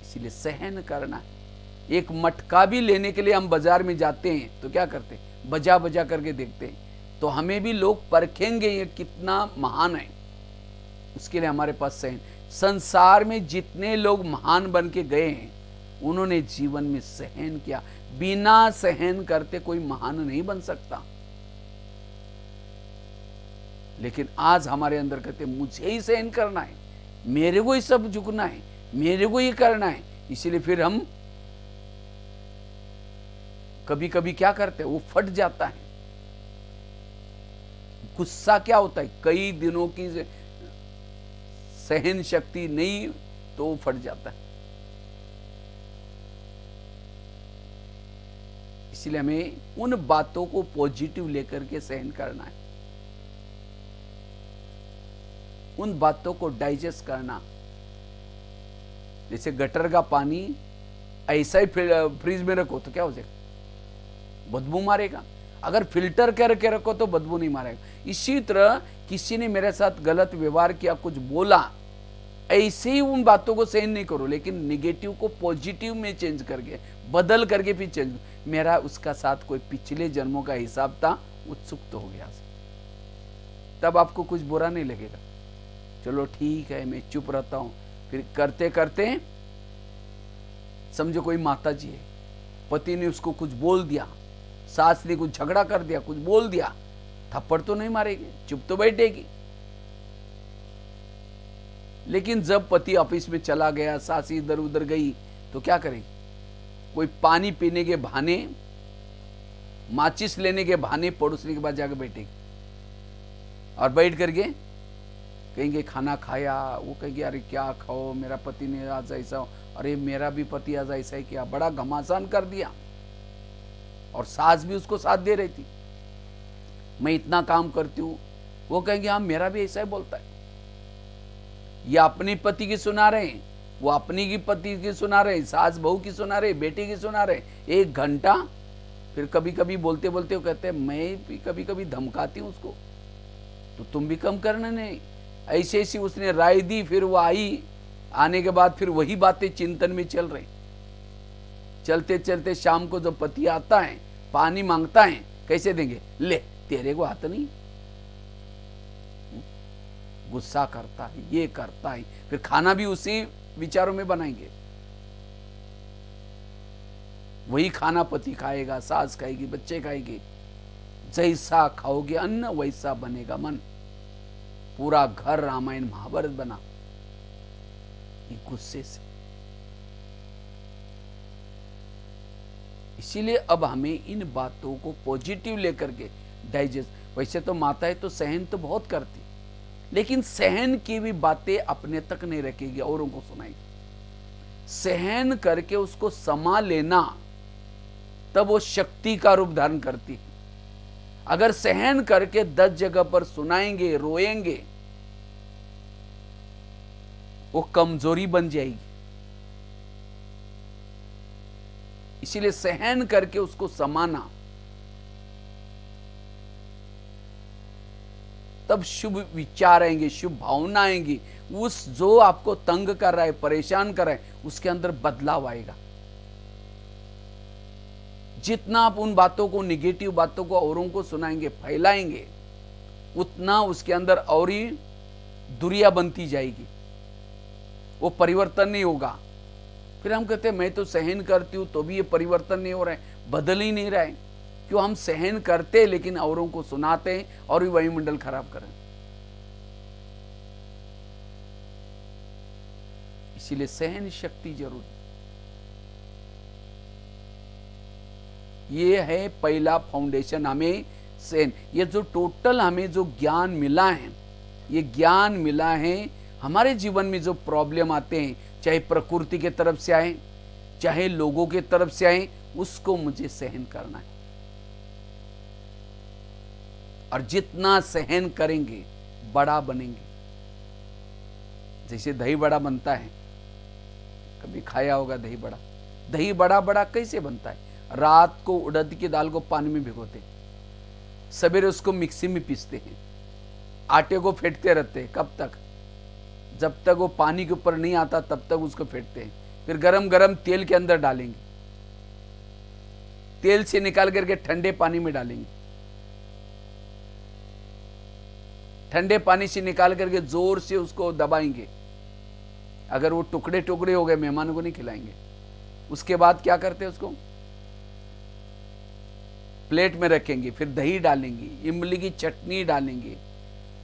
इसलिए सहन करना है। एक मटका भी लेने के लिए हम बाजार में जाते हैं तो क्या करते हैं? बजा बजा करके देखते हैं, तो हमें भी लोग परखेंगे ये कितना महान है। उसके लिए हमारे पास सहन। संसार में जितने लोग महान बन के गए हैं, उन्होंने जीवन में सहन किया। बिना सहन करते कोई महान नहीं बन सकता। लेकिन आज हमारे अंदर कहते मुझे ही सहन करना है, मेरे को ही सब झुकना है, मेरे को ही करना है। इसलिए फिर हम कभी कभी क्या करते हैं, वो फट जाता है। गुस्सा क्या होता है? कई दिनों की सहन शक्ति नहीं तो वो फट जाता है। इसलिए हमें उन बातों को पॉजिटिव लेकर के सहन करना है, उन बातों को डाइजेस्ट करना। जैसे गटर का पानी ऐसा ही फ्रिज में रखो तो क्या हो जाएगा? बदबू मारेगा। अगर फिल्टर करके रखो तो बदबू नहीं मारेगा। इसी तरह किसी ने मेरे साथ गलत व्यवहार किया, कुछ बोला, ऐसे ही उन बातों को सहन नहीं करो, लेकिन निगेटिव को पॉजिटिव में चेंज करके, बदल करके फिर चेंज। मेरा उसका साथ कोई पिछले जन्मों का हिसाब था, उत्सुक तो हो गया, तब आपको कुछ बुरा नहीं लगेगा। चलो ठीक है, मैं चुप रहता हूं। फिर करते करते समझो कोई माता जी है, पति ने उसको कुछ बोल दिया, सास ने कुछ झगड़ा कर दिया, कुछ बोल दिया, थप्पड़ तो नहीं मारेगी, चुप तो बैठेगी। लेकिन जब पति ऑफिस में चला गया, सास इधर उधर गई, तो क्या करेगी? कोई पानी पीने के बहाने, माचिस लेने के बहाने पड़ोसने के पास जाकर बैठेगी और बैठ करके कहेंगे खाना खाया, वो कहेगी अरे क्या खाओ, मेरा पति ने आज ऐसा, अरे मेरा भी पति आज ऐसा ही किया, बड़ा घमासान कर दिया। और सास भी उसको साथ दे रही थी, मैं इतना काम करती हूँ, वो कहेंगे हाँ मेरा भी ऐसा ही बोलता है। ये अपनी पति की सुना रहे हैं, वो अपनी की पति की सुना रहे, सास बहू की सुना रहे, बेटी की सुना रहे, 1 घंटा। फिर कभी कभी बोलते बोलते वो कहते हैं मैं भी कभी कभी धमकाती हूँ उसको, तो तुम भी कम करना नहीं। ऐसे ऐसी उसने राय दी, फिर वो आई, आने के बाद फिर वही बातें चिंतन में चल रही। चलते चलते शाम को जब पति आता है, पानी मांगता है, कैसे देंगे? ले तेरे को आता नहीं। गुस्सा करता है, ये करता है, फिर खाना भी उसी विचारों में बनाएंगे। वही खाना पति खाएगा, सास खाएगी, बच्चे खाएगी। जैसा खाओगे अन्न वैसा बनेगा मन। पूरा घर रामायण महाभारत बना ये गुस्से से। इसीलिए अब हमें इन बातों को पॉजिटिव लेकर के डाइजेस्ट। वैसे तो माताएं तो सहन तो बहुत करती, लेकिन सहन की भी बातें अपने तक नहीं रखेगी, औरों को सुनाएगी। सहन करके उसको समा लेना, तब वो शक्ति का रूप धारण करती है। अगर सहन करके 10 जगह पर सुनाएंगे, रोएंगे, वो कमजोरी बन जाएगी। इसीलिए सहन करके उसको समाना, तब शुभ विचार आएंगे, शुभ भावना आएंगी। उस जो आपको तंग कर रहा है, परेशान कर रहा है, उसके अंदर बदलाव आएगा। जितना आप उन बातों को, निगेटिव बातों को औरों को सुनाएंगे, फैलाएंगे, उतना उसके अंदर और ही दुरिया बनती जाएगी, वो परिवर्तन नहीं होगा। फिर हम कहते हैं मैं तो सहन करती हूं तो भी ये परिवर्तन नहीं हो रहा है, बदल ही नहीं रहा है। क्यों? हम सहन करते लेकिन औरों को सुनाते हैं और भी वायुमंडल खराब करें। इसीलिए सहन शक्ति जरूरी। ये है पहला फाउंडेशन, हमें सहन। ये जो टोटल हमें जो ज्ञान मिला है, ये ज्ञान मिला है हमारे जीवन में जो प्रॉब्लम आते हैं, चाहे प्रकृति के तरफ से आए, चाहे लोगों के तरफ से आए, उसको मुझे सहन करना है। और जितना सहन करेंगे बड़ा बनेंगे। जैसे दही बड़ा बनता है, कभी खाया होगा दही बड़ा। दही बड़ा बड़ा कैसे बनता है? रात को उड़द की दाल को पानी में भिगोते, सवेरे उसको मिक्सी में पीसते हैं, आटे को फेंटते रहते हैं। कब तक? जब तक वो पानी के ऊपर नहीं आता तब तक उसको फेंटते हैं। फिर गरम गरम तेल के अंदर डालेंगे, तेल से निकाल करके ठंडे पानी में डालेंगे, ठंडे पानी से निकाल करके जोर से उसको दबाएंगे। अगर वो टुकड़े टुकड़े हो गए, मेहमानों को नहीं खिलाएंगे। उसके बाद क्या करते हैं? उसको प्लेट में रखेंगे, फिर दही डालेंगे, इमली की चटनी डालेंगे,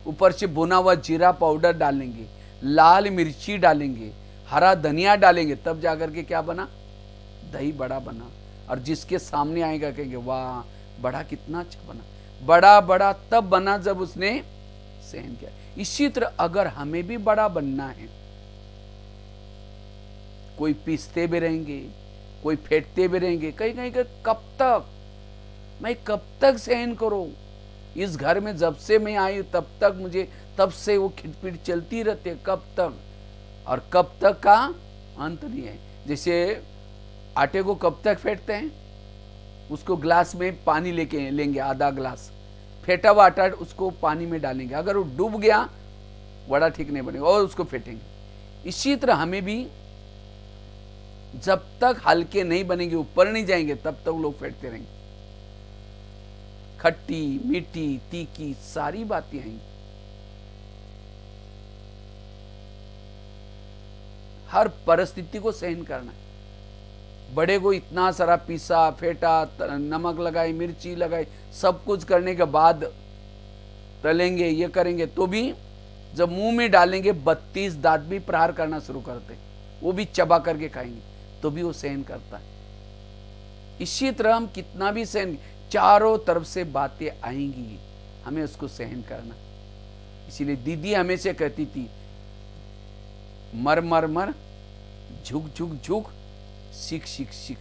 ऊपर से भुना हुआ जीरा पाउडर डालेंगे, लाल मिर्ची डालेंगे, हरा धनिया डालेंगे, तब जाकर के क्या बना? दही बड़ा बना। और जिसके सामने आएगा कहेंगे वाह बड़ा कितना अच्छा बना। बड़ा बड़ा तब बना जब उसने सहन किया। इसी तरह अगर हमें भी बड़ा बनना है, कोई पीसते भी रहेंगे, कोई फेंटते भी रहेंगे, कहीं कहीं कब तक मैं कब तक सहन करूं? इस घर में जब से मैं आई तब तक मुझे, तब से वो खिटपिट चलती रहती है। कब तक? और कब तक का अंत नहीं है। जैसे आटे को कब तक फेंटते हैं? उसको ग्लास में पानी लेके लेंगे, आधा ग्लास फेंटा हुआ आटा उसको पानी में डालेंगे। अगर वो डूब गया वड़ा ठीक नहीं बनेगा, और उसको फेंटेंगे। इसी तरह हमें भी जब तक हल्के नहीं बनेंगे, ऊपर नहीं जाएंगे, तब तक लोग फेंटते रहेंगे। खट्टी मीठी तीखी सारी बातें आएंगी। हर परिस्थिति को सहन करना है। बड़े को इतना सारा पीसा फेटा, नमक लगाई, मिर्ची लगाई, सब कुछ करने के बाद तलेंगे, ये करेंगे, तो भी जब मुंह में डालेंगे 32 दांत भी प्रहार करना शुरू करते, वो भी चबा करके खाएंगे, तो भी वो सहन करता है। इसी तरह हम कितना भी सहन, चारों तरफ से बातें आएंगी, हमें उसको सहन करना। इसीलिए दीदी हमेशा कहती थी, मर मर मर, झुक झुक झुक, सीख सीख सीख।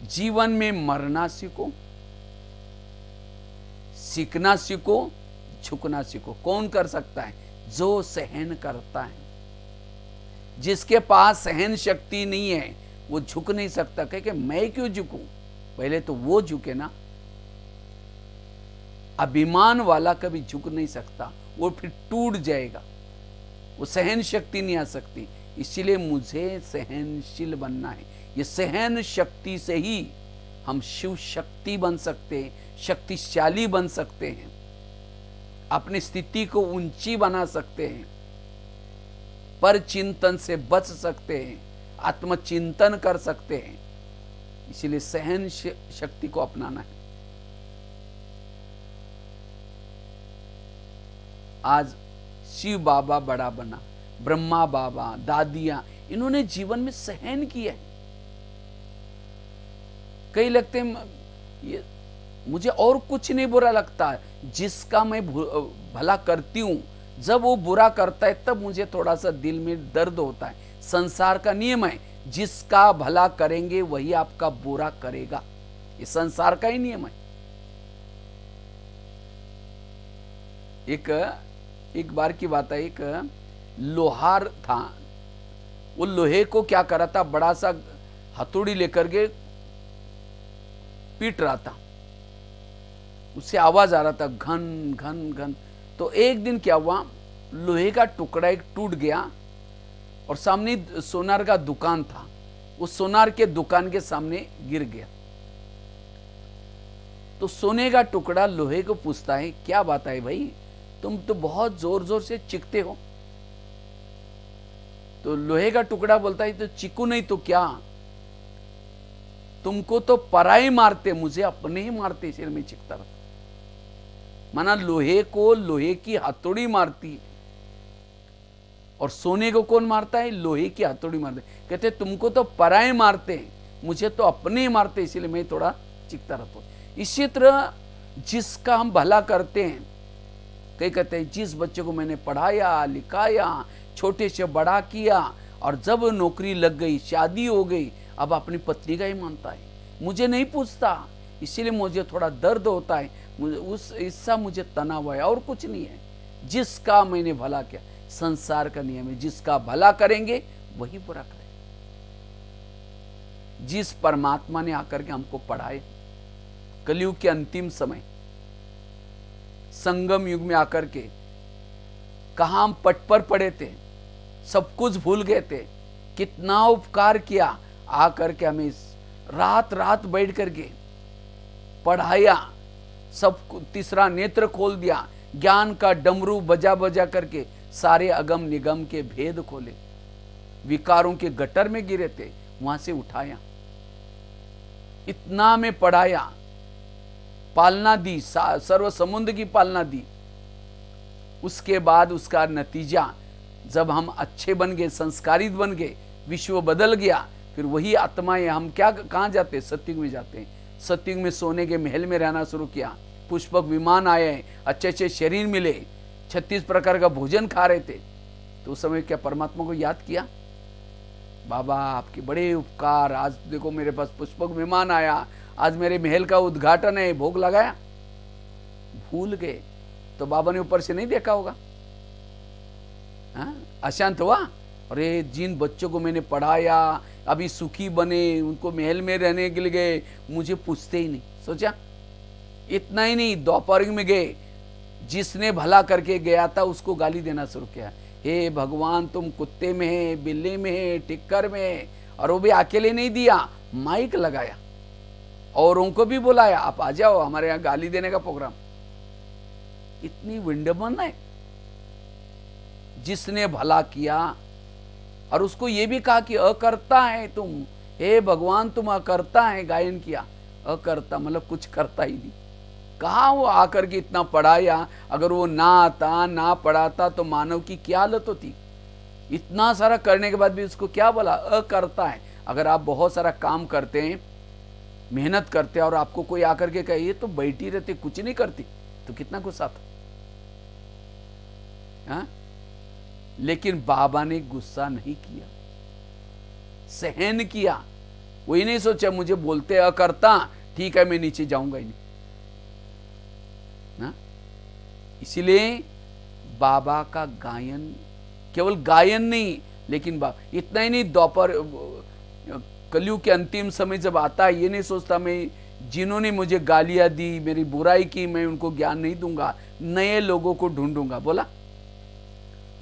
जीवन में मरना सीखो, सीखना सीखो, झुकना सीखो। कौन कर सकता है? जो सहन करता है। जिसके पास सहन शक्ति नहीं है वो झुक नहीं सकता। कहे कि मैं क्यों झुकूं? पहले तो वो झुके ना। अभिमान वाला कभी झुक नहीं सकता, वो फिर टूट जाएगा, वो सहन शक्ति नहीं आ सकती। इसीलिए मुझे सहनशील बनना है। ये सहन शक्ति से ही हम शिव शक्ति बन सकते हैं, शक्तिशाली बन सकते हैं, अपनी स्थिति को ऊंची बना सकते हैं, पर चिंतन से बच सकते हैं, आत्मचिंतन कर सकते हैं। इसीलिए सहन शक्ति को अपनाना है। आज शिव बाबा बड़ा बना, ब्रह्मा बाबा, दादियां, इन्होंने जीवन में सहन किया है। कई लगते हैं ये मुझे और कुछ नहीं बुरा लगता है, जिसका मैं भला करती हूं, जब वो बुरा करता है तब मुझे थोड़ा सा दिल में दर्द होता है। संसार का नियम है, जिसका भला करेंगे वही आपका बुरा करेगा। ये संसार का ही नियम है। एक बार की बात है, एक लोहार था, वो लोहे को क्या करा था, बड़ा सा हथौड़ी लेकर के पीट रहा था, उससे आवाज आ रहा था, घन घन घन। तो एक दिन क्या हुआ, लोहे का टुकड़ा एक टूट गया और सामने सोनार का दुकान था, उस सोनार के दुकान के सामने गिर गया। तो सोने का टुकड़ा लोहे को पूछता है, क्या बात है भाई, तुम तो बहुत जोर जोर से चीखते हो। तो लोहे का टुकड़ा बोलता है, तो चीखू नहीं तो क्या, तुमको तो पराई मारते, मुझे अपने ही मारते, इसलिए मैं चीखता रहता। माना लोहे को लोहे की हथौड़ी मारती है, और सोने को कौन मारता है? लोहे की हथौड़ी मारते। कहते तुमको तो पराए मारते, मुझे तो अपने ही मारते, इसीलिए मैं थोड़ा चीखता रहता हूं। इसी तरह जिसका हम भला करते हैं, कई कहते हैं जिस बच्चे को मैंने पढ़ाया लिखाया, छोटे से बड़ा किया, और जब नौकरी लग गई, शादी हो गई, अब अपनी पत्नी का ही मानता है, मुझे नहीं पूछता, इसीलिए मुझे थोड़ा दर्द होता है, उस इसका मुझे तनाव है, और कुछ नहीं है। जिसका मैंने भला किया, संसार का नियम है, जिसका भला करेंगे वही बुरा करेंगे। जिस परमात्मा ने आकर के हमको पढ़ाए, कलयुग के अंतिम समय संगम युग में आकर के, कहां हम पट पर पड़े थे, सब कुछ भूल गए थे, कितना उपकार किया, आकर के हमें रात रात बैठ करके पढ़ाया, सब तीसरा नेत्र खोल दिया, ज्ञान का डमरू बजा बजा करके सारे अगम निगम के भेद खोले, विकारों के गटर में गिरे थे वहां से उठाया, इतना में पढ़ाया, पालना दी, सर्व समुद्र की पालना दी। उसके बाद उसका नतीजा, जब हम अच्छे बन गए, संस्कारित बन गए, विश्व बदल गया, फिर वही आत्माएं हम क्या कहाँ जाते? सत्युग में जाते हैं। सत्युग में सोने के महल में रहना शुरू किया, पुष्पक विमान आए, अच्छे अच्छे शरीर मिले, 36 प्रकार का भोजन खा रहे थे। तो उस समय क्या परमात्मा को याद किया? बाबा आपके बड़े उपकार, आज देखो मेरे पास पुष्पक विमान आया, आज मेरे महल का उद्घाटन है, भोग लगाया। भूल गए तो बाबा ने ऊपर से नहीं देखा होगा, अशांत हुआ। अरे जिन बच्चों को मैंने पढ़ाया, अभी सुखी बने, उनको महल में रहने के लिए गए, मुझे पूछते ही नहीं। सोचा इतना ही नहीं, दोपहर में गए, जिसने भला करके गया था उसको गाली देना शुरू किया, हे भगवान तुम कुत्ते में है, बिल्ली में है, टिक्कर में है। और वो भी अकेले नहीं दिया, माइक लगाया, औरों को भी बुलाया, आप आ जाओ हमारे यहाँ गाली देने का प्रोग्राम। इतनी विडंबना है। जिसने भला किया और उसको ये भी कहा कि अकर्ता है तुम, हे भगवान तुम अकर्ता है, गायन किया, अकर्ता मतलब कुछ करता ही नहीं। कहाँ वो आकर के इतना पढ़ाया, अगर वो ना आता ना पढ़ाता तो मानव की क्या हालत होती। इतना सारा करने के बाद भी उसको क्या बोला, अकर्ता है। अगर आप बहुत सारा काम करते हैं, मेहनत करते हैं, और आपको कोई आकर के कहे ये तो बैठी रहती कुछ नहीं करती, तो कितना गुस्सा आता। हाँ? लेकिन बाबा ने गुस्सा नहीं किया, सहन किया। वही नहीं सोचा मुझे बोलते अकर्ता, ठीक है मैं नीचे जाऊंगा ही नहीं ना। इसीलिए बाबा का गायन, केवल गायन नहीं, लेकिन इतना ही नहीं, दोपहर कलयुग के अंतिम समय जब आता है, ये नहीं सोचता मैं जिन्होंने मुझे गालियां दी, मेरी बुराई की, मैं उनको ज्ञान नहीं दूंगा, नए लोगों को ढूंढूंगा। बोला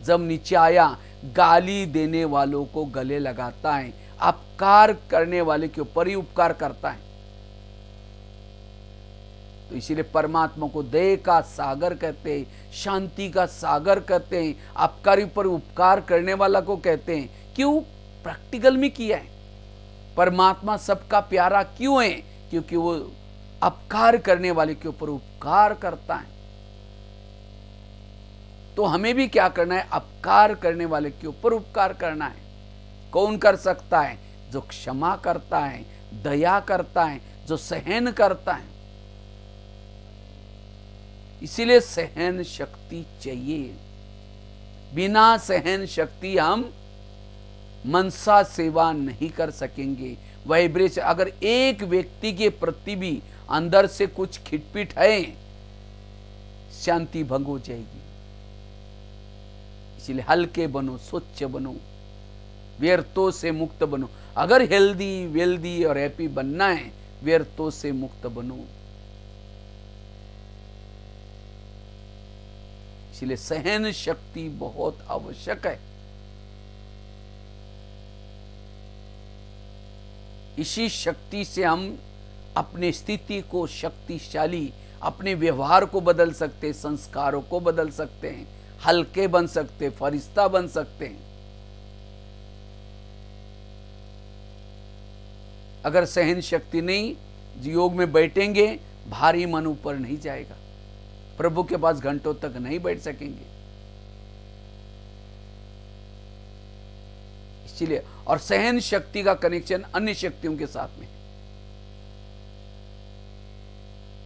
जब नीचे आया, गाली देने वालों को गले लगाता है, अपकार करने वाले के ऊपर ही उपकार करता है। तो इसीलिए परमात्मा को दया का सागर कहते हैं, शांति का सागर कहते हैं, अपकारी पर उपकार करने वाला को कहते हैं। क्यों? प्रैक्टिकल में किया है। परमात्मा सबका प्यारा क्यों है? क्योंकि वो अपकार करने वाले के ऊपर उपकार करता है। तो हमें भी क्या करना है? अपकार करने वाले के ऊपर उपकार करना है। कौन कर सकता है? जो क्षमा करता है, दया करता है, जो सहन करता है। इसीलिए सहन शक्ति चाहिए। बिना सहन शक्ति हम मनसा सेवा नहीं कर सकेंगे। वाइब्रेशन, अगर एक व्यक्ति के प्रति भी अंदर से कुछ खिटपिट है, शांति भंग हो जाएगी। इसलिए हल्के बनो, स्वच्छ बनो, व्यर्थों से मुक्त बनो। अगर हेल्दी वेल्दी और हैप्पी बनना है, व्यर्थों से मुक्त बनो। इसलिए सहन शक्ति बहुत आवश्यक है। इसी शक्ति से हम अपनी स्थिति को शक्तिशाली, अपने व्यवहार को बदल सकते, संस्कारों को बदल सकते हैं, हल्के बन सकते, फरिश्ता बन सकते हैं। अगर सहन शक्ति नहीं, योग में बैठेंगे, भारी मन ऊपर नहीं जाएगा, प्रभु के पास घंटों तक नहीं बैठ सकेंगे। इसलिए, और सहन शक्ति का कनेक्शन अन्य शक्तियों के साथ में।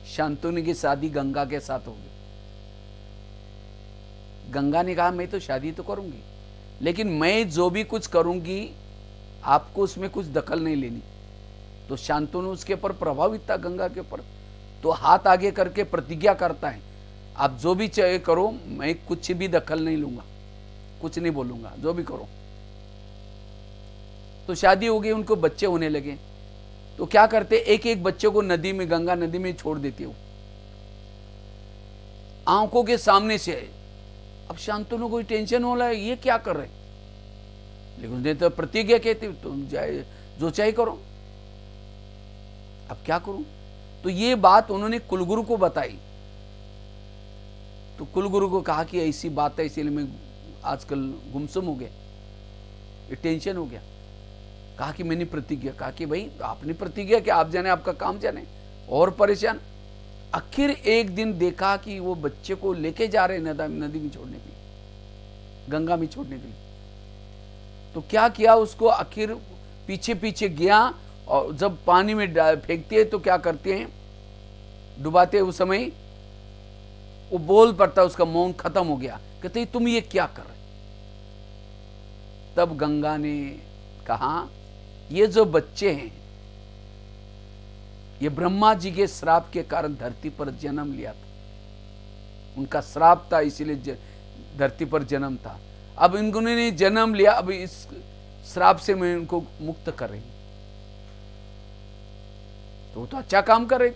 शांतनु की शादी गंगा के साथ होगी। गंगा ने कहा मैं तो शादी तो करूंगी, लेकिन मैं जो भी कुछ करूंगी आपको उसमें कुछ दखल नहीं लेनी। तो शांतनु उसके ऊपर प्रभावित था, गंगा के ऊपर। तो हाथ आगे करके प्रतिज्ञा करता है, आप जो भी चाहे करो, मैं कुछ भी दखल नहीं लूंगा, कुछ नहीं बोलूंगा, जो भी करो। तो शादी हो गई, उनको बच्चे होने लगे। तो क्या करते, एक एक बच्चे को नदी में, गंगा नदी में छोड़ देते हो, आंखों के सामने से। अब शांतनु को टेंशन हो रहा है, ये क्या कर रहे, लेकिन उसने तो प्रतिज्ञा कहती तुम जाए जो चाहे करो, अब क्या करूं। तो ये बात उन्होंने कुलगुरु को बताई। तो कुलगुरु को कहा कि ऐसी बात है, इसीलिए मैं आजकल गुमसुम हो गया, ये टेंशन हो गया। कहा कि मैंने प्रतिज्ञा, कहा कि भाई आपने प्रतिज्ञा कि आप जाने, आपका काम जाने, और परेशान। आखिर एक दिन देखा कि वो बच्चे को लेके जा रहे नदी में छोड़ने के लिए, गंगा में छोड़ने के लिए। तो क्या किया, उसको आखिर पीछे पीछे गया, और जब पानी में फेंकते हैं तो क्या करते हैं, डुबाते उस समय वो बोल पड़ता, उसका मौन खत्म हो गया। कहते तुम ये क्या कर रहे। तब गंगा ने कहा ये जो बच्चे हैं, ये ब्रह्मा जी के श्राप के कारण धरती पर जन्म लिया था, उनका श्राप था, इसीलिए धरती पर जन्म था। अब इन्होंने जन्म लिया, अब इस श्राप से मैं उनको मुक्त कर रही हूं। तो अच्छा काम कर रहे थे,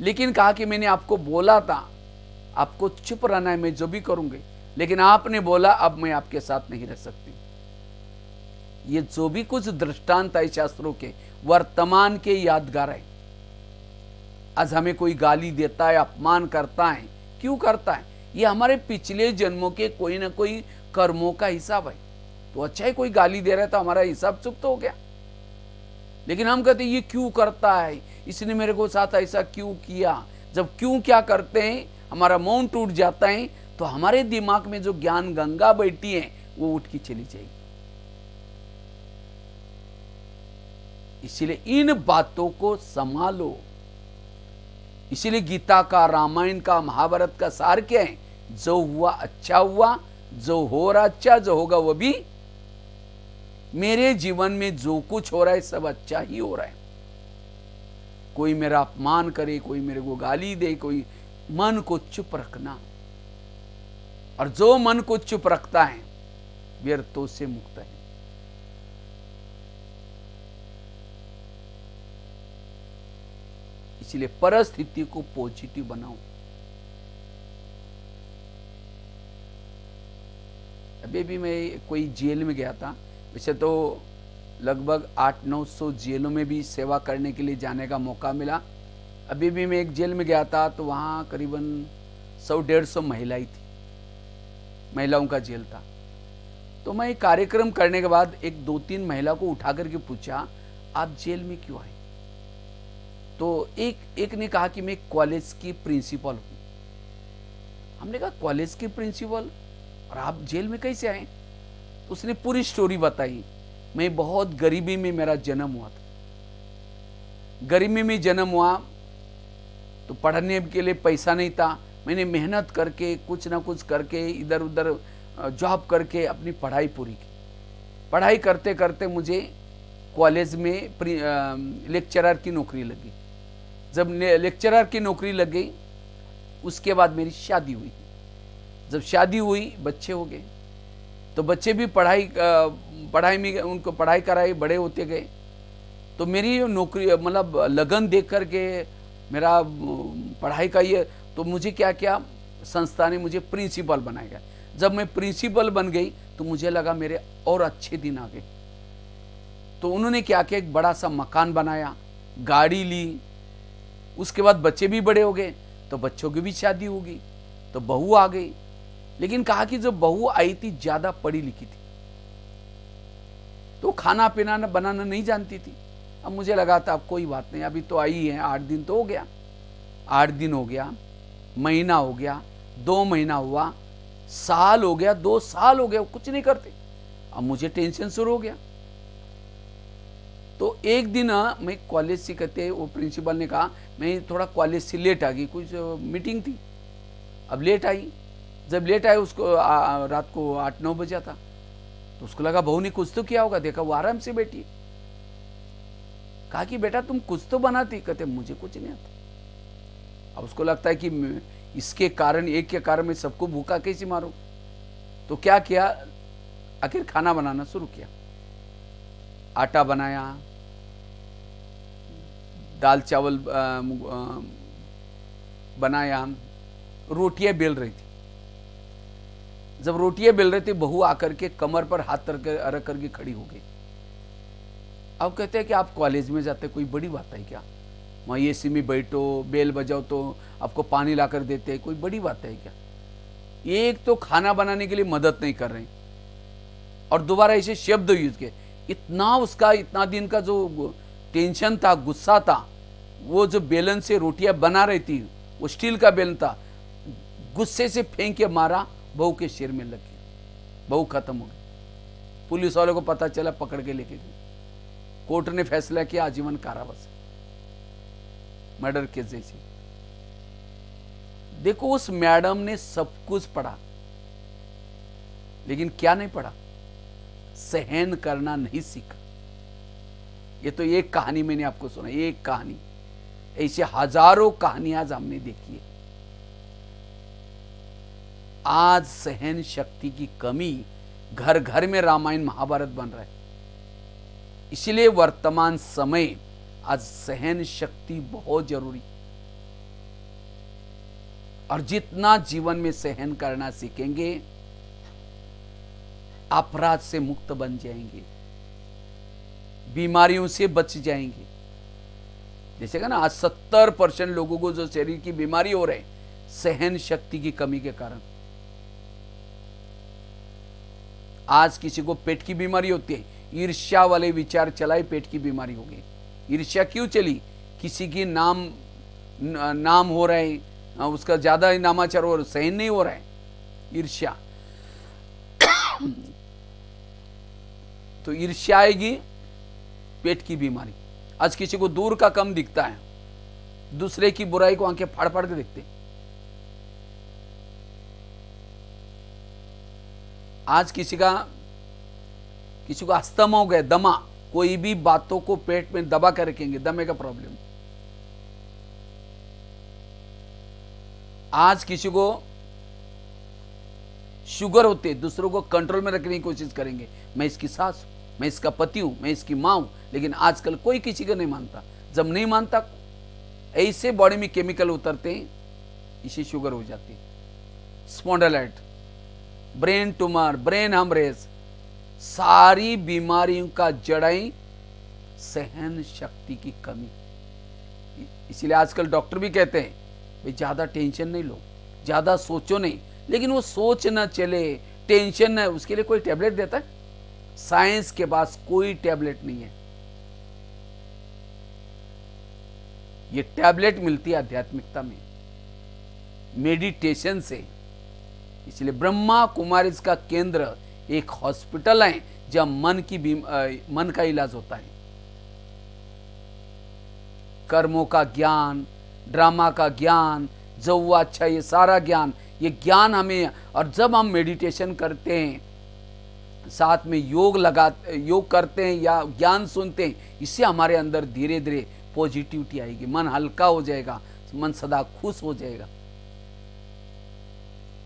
लेकिन कहा कि मैंने आपको बोला था आपको चुप रहना है, मैं जो भी करूंगी, लेकिन आपने बोला अब मैं आपके साथ नहीं रह सकती। ये जो भी कुछ दृष्टांत है शास्त्रों के, वर्तमान के यादगार है। आज हमें कोई गाली देता है, अपमान करता है, क्यों करता है? ये हमारे पिछले जन्मों के कोई ना कोई कर्मों का हिसाब है। तो अच्छा है, कोई गाली दे रहा है तो हमारा हिसाब चुप तो हो गया। लेकिन हम कहते हैं ये क्यों करता है, इसने मेरे को साथ ऐसा क्यों किया। जब क्यों क्या करते हैं हमारा मौन टूट जाता है, तो हमारे दिमाग में जो ज्ञान गंगा बैठी है वो उठ की चली जाएगी। इसलिए इन बातों को संभालो। इसीलिए गीता का, रामायण का, महाभारत का सार क्या है? जो हुआ अच्छा हुआ, जो हो रहा अच्छा, जो होगा वो भी। मेरे जीवन में जो कुछ हो रहा है सब अच्छा ही हो रहा है। कोई मेरा अपमान करे, कोई मेरे को गाली दे, कोई, मन को चुप रखना। और जो मन को चुप रखता है व्यर्थों से मुक्त है। इसलिए परिस्थिति को पॉजिटिव बनाओ। अभी भी मैं कोई जेल में गया था, वैसे तो लगभग 800-900 जेलों में भी सेवा करने के लिए जाने का मौका मिला। अभी भी मैं एक जेल में गया था तो वहाँ करीबन 100-150 महिलाएं थी, महिलाओं का जेल था। तो मैं कार्यक्रम करने के बाद एक 2-3 महिला को उठा करके पूछा, आप जेल में क्यों आए? तो एक ने कहा कि मैं कॉलेज की प्रिंसिपल हूँ। हमने कहा कॉलेज की प्रिंसिपल और आप जेल में कैसे आए? तो उसने पूरी स्टोरी बताई। मैं बहुत गरीबी में मेरा जन्म हुआ था, गरीबी में जन्म हुआ तो पढ़ने के लिए पैसा नहीं था। मैंने मेहनत करके कुछ ना कुछ करके इधर उधर जॉब करके अपनी पढ़ाई पूरी की। पढ़ाई करते करते मुझे कॉलेज में लेक्चरर की नौकरी लगी। जब लेक्चरर की नौकरी लग गई उसके बाद मेरी शादी हुई। जब शादी हुई बच्चे हो गए, तो बच्चे भी पढ़ाई में उनको पढ़ाई कराई, बड़े होते गए। तो मेरी नौकरी मतलब लगन देख कर के मेरा पढ़ाई का ये, तो मुझे क्या क्या संस्था ने मुझे प्रिंसिपल बनाया। जब मैं प्रिंसिपल बन गई तो मुझे लगा मेरे और अच्छे दिन आ गए। तो उन्होंने क्या किया, एक बड़ा सा मकान बनाया, गाड़ी ली। उसके बाद बच्चे भी बड़े हो गए तो बच्चों की भी शादी होगी, तो बहू आ गई। लेकिन कहा कि जो बहू आई थी ज्यादा पढ़ी लिखी थी, तो खाना पीना बनाना नहीं जानती थी। अब मुझे लगा था अब कोई बात नहीं, अभी तो आई है, 8 दिन तो हो गया, 8 दिन हो गया, महीना हो गया, 2 महीना हुआ, साल हो गया, 2 साल हो गया, कुछ नहीं करते। अब मुझे टेंशन शुरू हो गया। तो एक दिन मैं कॉलेज से कहते, वो प्रिंसिपल ने कहा मैं थोड़ा कॉलेज से लेट आ गई, कुछ मीटिंग थी, अब लेट आई। जब लेट आए उसको रात को 8-9 बजा था, तो उसको लगा बहू ने कुछ तो किया होगा, देखा वो आराम से बैठी। कहा कि बेटा तुम कुछ तो बनाती, कहते मुझे कुछ नहीं आता। अब उसको लगता है कि इसके कारण, एक के कारण मैं सबको भूखा कैसे मारूं। तो क्या किया, आखिर खाना बनाना शुरू किया। आटा बनाया, दाल चावल बनाया, रोटियां बेल रही थी। जब रोटियां बेल रही थी, बहू आकर के कमर पर हाथ रख करके खड़ी हो गई। अब कहते हैं कि आप कॉलेज में जाते, कोई बड़ी बात है क्या? वहाँ एसी में बैठो, बेल बजाओ तो आपको पानी ला कर देते, कोई बड़ी बात है क्या? एक तो खाना बनाने के लिए मदद नहीं कर रहे, और दोबारा ऐसे शब्द यूज किए। इतना उसका, इतना दिन का जो टेंशन था, गुस्सा था, वो जो बेलन से रोटियां बना रही थी, वो स्टील का बेलन था, गुस्से से फेंक के मारा, बहू के सिर में लग गया, बहू खत्म हो गई। पुलिस वालों को पता चला, पकड़ के लेके गए। कोर्ट ने फैसला किया आजीवन कारावास, मर्डर केस जैसी। देखो उस मैडम ने सब कुछ पढ़ा, लेकिन क्या नहीं पढ़ा, सहन करना नहीं सीखा। ये तो एक कहानी मैंने आपको सुना, एक कहानी, ऐसे हजारों कहानियां हमने देखी है। आज सहन शक्ति की कमी, घर घर में रामायण महाभारत बन रहा है। इसलिए वर्तमान समय आज सहन शक्ति बहुत जरूरी, और जितना जीवन में सहन करना सीखेंगे, अपराध से मुक्त बन जाएंगे, बीमारियों से बच जाएंगे। जैसे कहा ना, आज 70% लोगों को जो शरीर की बीमारी हो रहे, सहन शक्ति की कमी के कारण। आज किसी को पेट की बीमारी होती है, ईर्ष्या वाले विचार चलाए, पेट की बीमारी हो गई। ईर्ष्या क्यों चली? किसी की नाम हो रहा है, उसका ज्यादा नामाचार हो, सहन नहीं हो रहा है, ईर्ष्या। तो ईर्ष्या आएगी, पेट की बीमारी। आज किसी को दूर का कम दिखता है, दूसरे की बुराई को आंखें फाड़ फाड़ के देखते। आज किसी को अस्थमा हो गया, दमा, कोई भी बातों को पेट में दबा कर रखेंगे, दमे का प्रॉब्लम। आज किसी को शुगर होते, दूसरों को कंट्रोल में रखने की कोशिश करेंगे, मैं इसकी सास हूं, मैं इसका पति हूं, मैं इसकी मां हूं। लेकिन आजकल कोई किसी को नहीं मानता। जब नहीं मानता, ऐसे बॉडी में केमिकल उतरते हैं, इसे शुगर हो जाती है, स्पॉन्डिलाइट, ब्रेन ट्यूमर, ब्रेन हेमरेज, सारी बीमारियों का जड़ें सहन शक्ति की कमी। इसीलिए आजकल डॉक्टर भी कहते हैं भाई ज्यादा टेंशन नहीं लो, ज्यादा सोचो नहीं। लेकिन वो सोच न चले, टेंशन न, उसके लिए कोई टैबलेट देता है? साइंस के पास कोई टैबलेट नहीं है। ये टैबलेट मिलती है आध्यात्मिकता में, मेडिटेशन से। इसलिए ब्रह्मा कुमारीज का केंद्र एक हॉस्पिटल है जहां मन का इलाज होता है। कर्मों का ज्ञान, ड्रामा का ज्ञान, जो हुआ अच्छा, ये सारा ज्ञान, ये ज्ञान हमें, और जब हम मेडिटेशन करते हैं, साथ में योग करते हैं या ज्ञान सुनते हैं, इससे हमारे अंदर धीरे धीरे पॉजिटिविटी आएगी, मन हल्का हो जाएगा, मन सदा खुश हो जाएगा।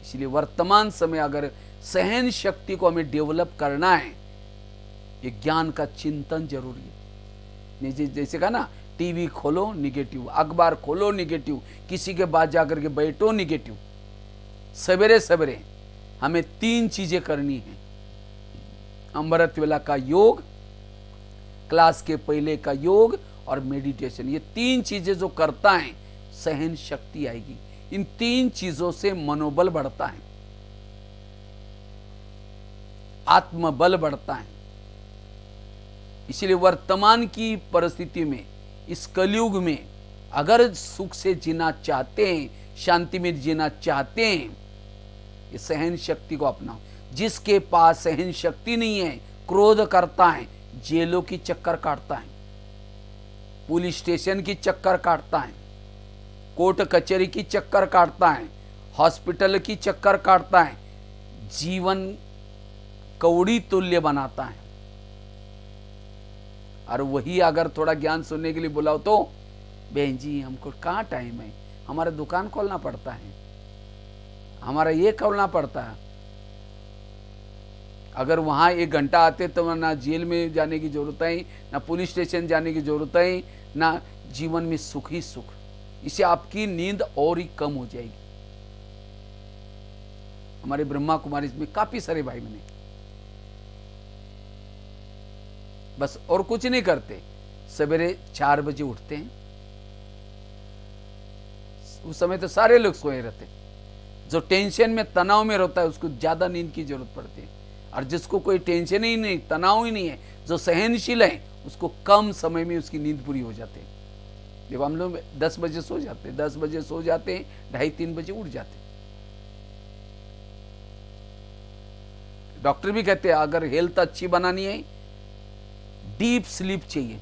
इसलिए वर्तमान समय अगर सहन शक्ति को हमें डेवलप करना है, ये ज्ञान का चिंतन जरूरी है। जैसे कहा ना, टीवी खोलो निगेटिव, अखबार खोलो निगेटिव, किसी के पास जाकर के बैठो निगेटिव। सवेरे सवेरे हमें 3 चीजें करनी है। अमृत वेला का योग, क्लास के पहले का योग और मेडिटेशन। ये 3 चीजें जो करता है, सहन शक्ति आएगी। इन 3 चीजों से मनोबल बढ़ता है, आत्मबल बढ़ता है। इसलिए वर्तमान की परिस्थिति में, इस कलयुग में, अगर सुख से जीना चाहते हैं, शांति में जीना चाहते हैं, ये सहन शक्ति को अपनाओ। जिसके पास सहन शक्ति नहीं है, क्रोध करता है, जेलों की चक्कर काटता है, पुलिस स्टेशन की चक्कर काटता है, कोर्ट कचहरी की चक्कर काटता है, हॉस्पिटल की चक्कर काटता है, जीवन कौड़ी तुल्य बनाता है। और वही अगर थोड़ा ज्ञान सुनने के लिए बुलाओ तो, बहन जी हमको कहाँ टाइम है, हमारा दुकान खोलना पड़ता है, हमारा ये खोलना पड़ता है। अगर वहाँ 1 घंटा आते तो ना जेल में जाने की जरूरत है, ना पुलिस स्टेशन जाने की जरूरत है, ना जीवन में सुख ही सुख। इससे आपकी नींद और ही कम हो जाएगी। हमारे ब्रह्मा कुमारी में काफी सारे भाई बहन बस और कुछ नहीं करते, सवेरे 4 बजे उठते हैं। उस समय तो सारे लोग सोए रहते। जो टेंशन में, तनाव में रहता है, उसको ज्यादा नींद की जरूरत पड़ती है। और जिसको कोई टेंशन ही नहीं, तनाव ही नहीं है, जो सहनशील है, उसको कम समय में उसकी नींद पूरी हो जाती है। जब हम लोग 10 बजे सो जाते, 10 बजे सो जाते, 2:30-3 बजे उठ जाते। डॉक्टर भी कहते हैं अगर हेल्थ अच्छी बनानी है, डीप स्लीप चाहिए।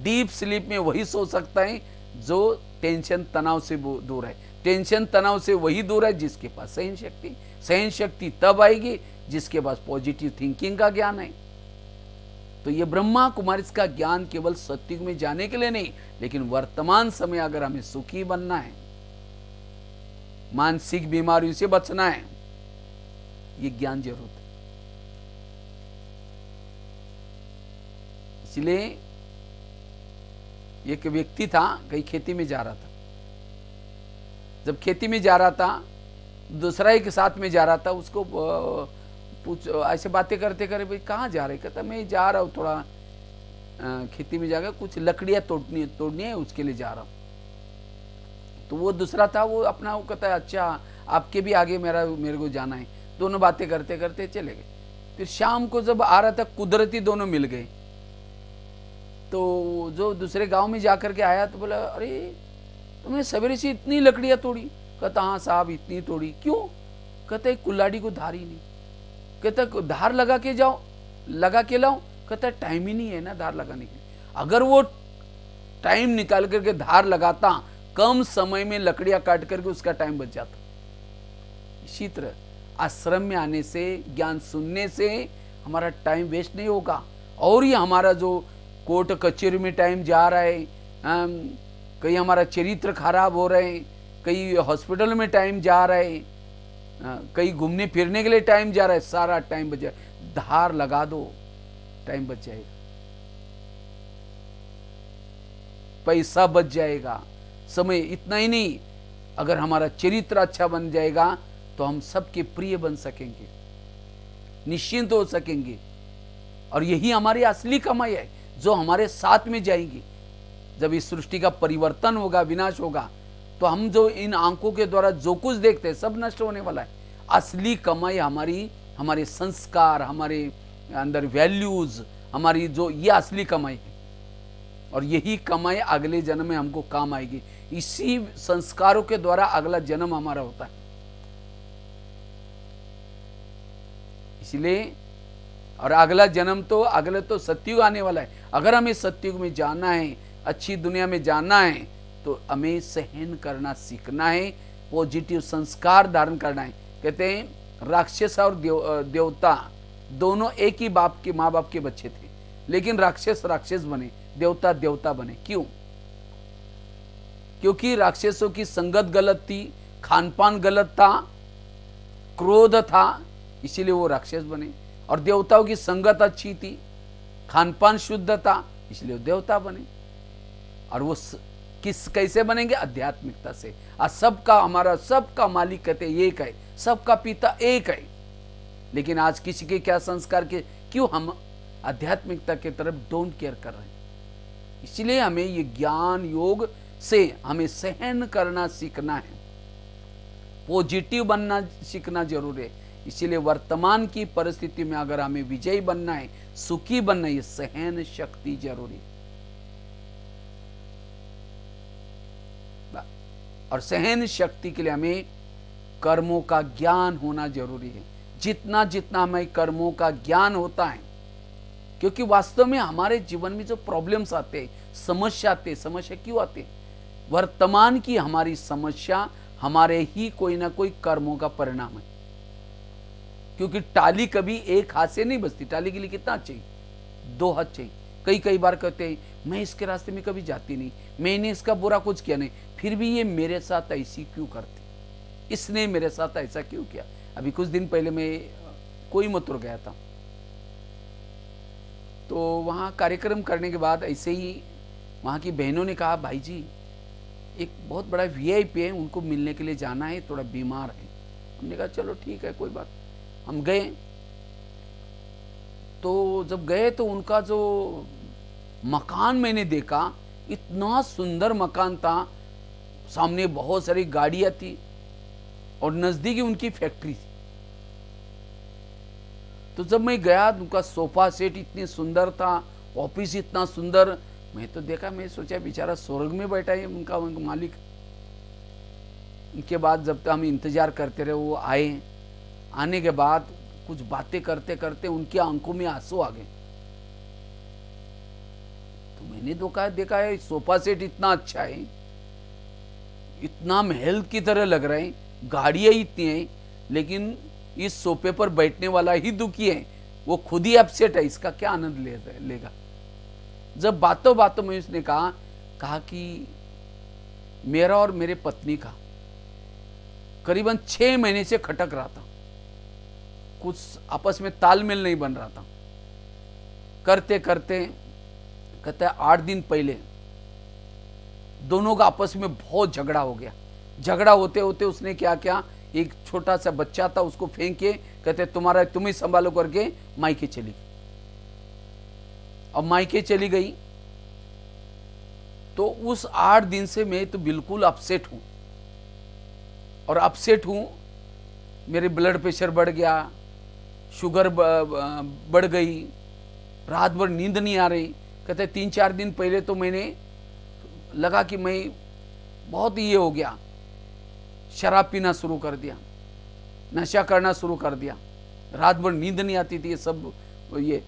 डीप स्लीप में वही सो सकता है जो टेंशन तनाव से दूर है। टेंशन तनाव से वही दूर है जिसके पास सहन शक्ति। सहन शक्ति तब आएगी जिसके पास पॉजिटिव थिंकिंग का ज्ञान है। तो ये ब्रह्मा कुमारी का ज्ञान केवल सत्युग में जाने के लिए नहीं, लेकिन वर्तमान समय अगर हमें सुखी बनना है, मानसिक बीमारियों से बचना है, ये ज्ञान जरूरत है। इसलिए एक व्यक्ति था, कहीं खेती में जा रहा था। जब खेती में जा रहा था, दूसरा एक साथ में जा रहा था, उसको पूछ ऐसे बातें करते करे, भाई कहाँ जा रहे? कहता मैं जा रहा हूँ, थोड़ा खेती में जाकर कुछ लकड़ियाँ तोड़नी है, उसके लिए जा रहा हूँ। तो वो दूसरा था, वो अपना वो कहता है अच्छा आपके भी आगे मेरे को जाना है। दोनों बातें करते करते चले गए। फिर शाम को जब आ रहा था, कुदरती दोनों मिल गए। तो जो दूसरे गांव में जा कर के आया तो बोला, अरे तुमने सवेरे से इतनी लकड़ियां तोड़ी? कहता हाँ साहब इतनी तोड़ी। क्यों? कहते कुल्हाड़ी को धार ही नहीं। कहता धार लगा के जाओ, लगा के लाओ। कहता टाइम ही नहीं है ना धार लगाने के लिए। अगर वो टाइम निकाल करके धार लगाता, कम समय में लकड़ियां काट करके उसका टाइम बच जाता। इसी तरह आश्रम में आने से, ज्ञान सुनने से हमारा टाइम वेस्ट नहीं होगा। और ये हमारा जो कोर्ट कचहरी में टाइम जा रहा है, कहीं हमारा चरित्र खराब हो रहे हैं, कहीं हॉस्पिटल में टाइम जा रहा है, कहीं घूमने फिरने के लिए टाइम जा रहा है, सारा टाइम बच जाए। धार लगा दो, टाइम बच जाएगा, पैसा बच जाएगा, समय। इतना ही नहीं, अगर हमारा चरित्र अच्छा बन जाएगा तो हम सबके प्रिय बन सकेंगे, निश्चिंत हो सकेंगे। और यही हमारी असली कमाई है जो हमारे साथ में जाएंगी। जब इस सृष्टि का परिवर्तन होगा, विनाश होगा, तो हम जो इन आंखों के द्वारा जो कुछ देखते हैं सब नष्ट होने वाला है। असली कमाई हमारे संस्कार, हमारे अंदर वैल्यूज, हमारी जो ये असली कमाई है। और यही कमाई अगले जन्म में हमको काम आएगी। इसी संस्कारों के द्वारा अगला जन्म हमारा होता है। इसलिए और अगला जन्म तो अगले तो सतयुग आने वाला है। अगर हमें सतयुग में जाना है, अच्छी दुनिया में जाना है, तो हमें सहन करना सीखना है, पॉजिटिव संस्कार धारण करना है। कहते हैं राक्षस और देवता दोनों एक ही बाप के, माँ बाप के बच्चे थे, लेकिन राक्षस राक्षस बने, देवता देवता बने। क्यों? क्योंकि राक्षसों की संगत गलत थी, खान पान गलत था, क्रोध था, इसीलिए वो राक्षस बने। और देवताओं की संगत अच्छी थी, खान पान शुद्ध था, इसलिए वो देवता बने। और वो कैसे बनेंगे? आध्यात्मिकता से। और सबका, हमारा सबका मालिक कहते एक है, सबका पिता एक है। लेकिन आज किसी के क्या संस्कार के, क्यों हम आध्यात्मिकता की तरफ डोंट केयर कर रहे हैं। इसलिए हमें ये ज्ञान योग से हमें सहन करना सीखना है, पॉजिटिव बनना सीखना जरूरी है। इसीलिए वर्तमान की परिस्थिति में अगर हमें विजयी बनना है, सुखी बनना है, सहन शक्ति जरूरी है। और सहन शक्ति के लिए हमें कर्मों का ज्ञान होना जरूरी है। जितना जितना हमें कर्मों का ज्ञान होता है, क्योंकि वास्तव में हमारे जीवन में जो प्रॉब्लम्स आते हैं, समस्या आते हैं, समस्या क्यों आते हैं? वर्तमान की हमारी समस्या हमारे ही कोई ना कोई कर्मों का परिणाम है। क्योंकि टाली कभी एक हाथ से नहीं बजती, टाली के लिए कितना चाहिए? 2 हाथ चाहिए। कई बार कहते हैं मैं इसके रास्ते में कभी जाती नहीं, मैंने इसका बुरा कुछ किया नहीं, फिर भी ये मेरे साथ ऐसी क्यों करती, इसने मेरे साथ ऐसा क्यों किया। अभी कुछ दिन पहले मैं कोयम्बतूर गया था, तो वहाँ कार्यक्रम करने के बाद ऐसे ही वहाँ की बहनों ने कहा, भाई जी एक बहुत बड़ा VIP है, उनको मिलने के लिए जाना है, थोड़ा बीमार है। हमने कहा चलो ठीक है, कोई बात। हम गए, तो जब गए तो उनका जो मकान मैंने देखा, इतना सुंदर मकान था, सामने बहुत सारी गाड़ियां थी और नजदीक ही उनकी फैक्ट्री थी। तो जब मैं गया, उनका सोफा सेट इतनी सुंदर था, ऑफिस इतना सुंदर, मैं तो देखा, मैं सोचा बेचारा स्वर्ग में बैठा है उनका मालिक। उनके बाद जब तक हम इंतजार करते रहे, वो आए। आने के बाद कुछ बातें करते करते उनकी आंखों में आंसू आ गए। तो मैंने देखा है सोफा सेट इतना अच्छा है, इतना महल की तरह लग रहा है, गाड़ियां इतनी हैं, लेकिन इस सोफे पर बैठने वाला ही दुखी है, वो खुद ही अपसेट है, इसका क्या आनंद लेगा। जब बातों बातों में उसने कहा कि मेरा और मेरे पत्नी का करीबन 6 महीने से खटक रहा था, कुछ आपस में तालमेल नहीं बन रहा था। करते करते कहता है 8 दिन पहले दोनों का आपस में बहुत झगड़ा हो गया। झगड़ा होते होते उसने क्या किया, एक छोटा सा बच्चा था उसको फेंक के, कहते तुम ही संभालो करके मायके चली गई। अब मायके चली गई तो उस 8 दिन से मैं तो बिल्कुल अपसेट हूं, और अपसेट हूं, मेरे ब्लड प्रेशर बढ़ गया, शुगर बढ़ गई, रात भर नींद नहीं आ रही, कहते 3-4 दिन पहले तो मैंने लगा कि मैं बहुत ये हो गया, शराब पीना शुरू कर दिया, नशा करना शुरू कर दिया, रात भर नींद नहीं आती थी। ये सब ये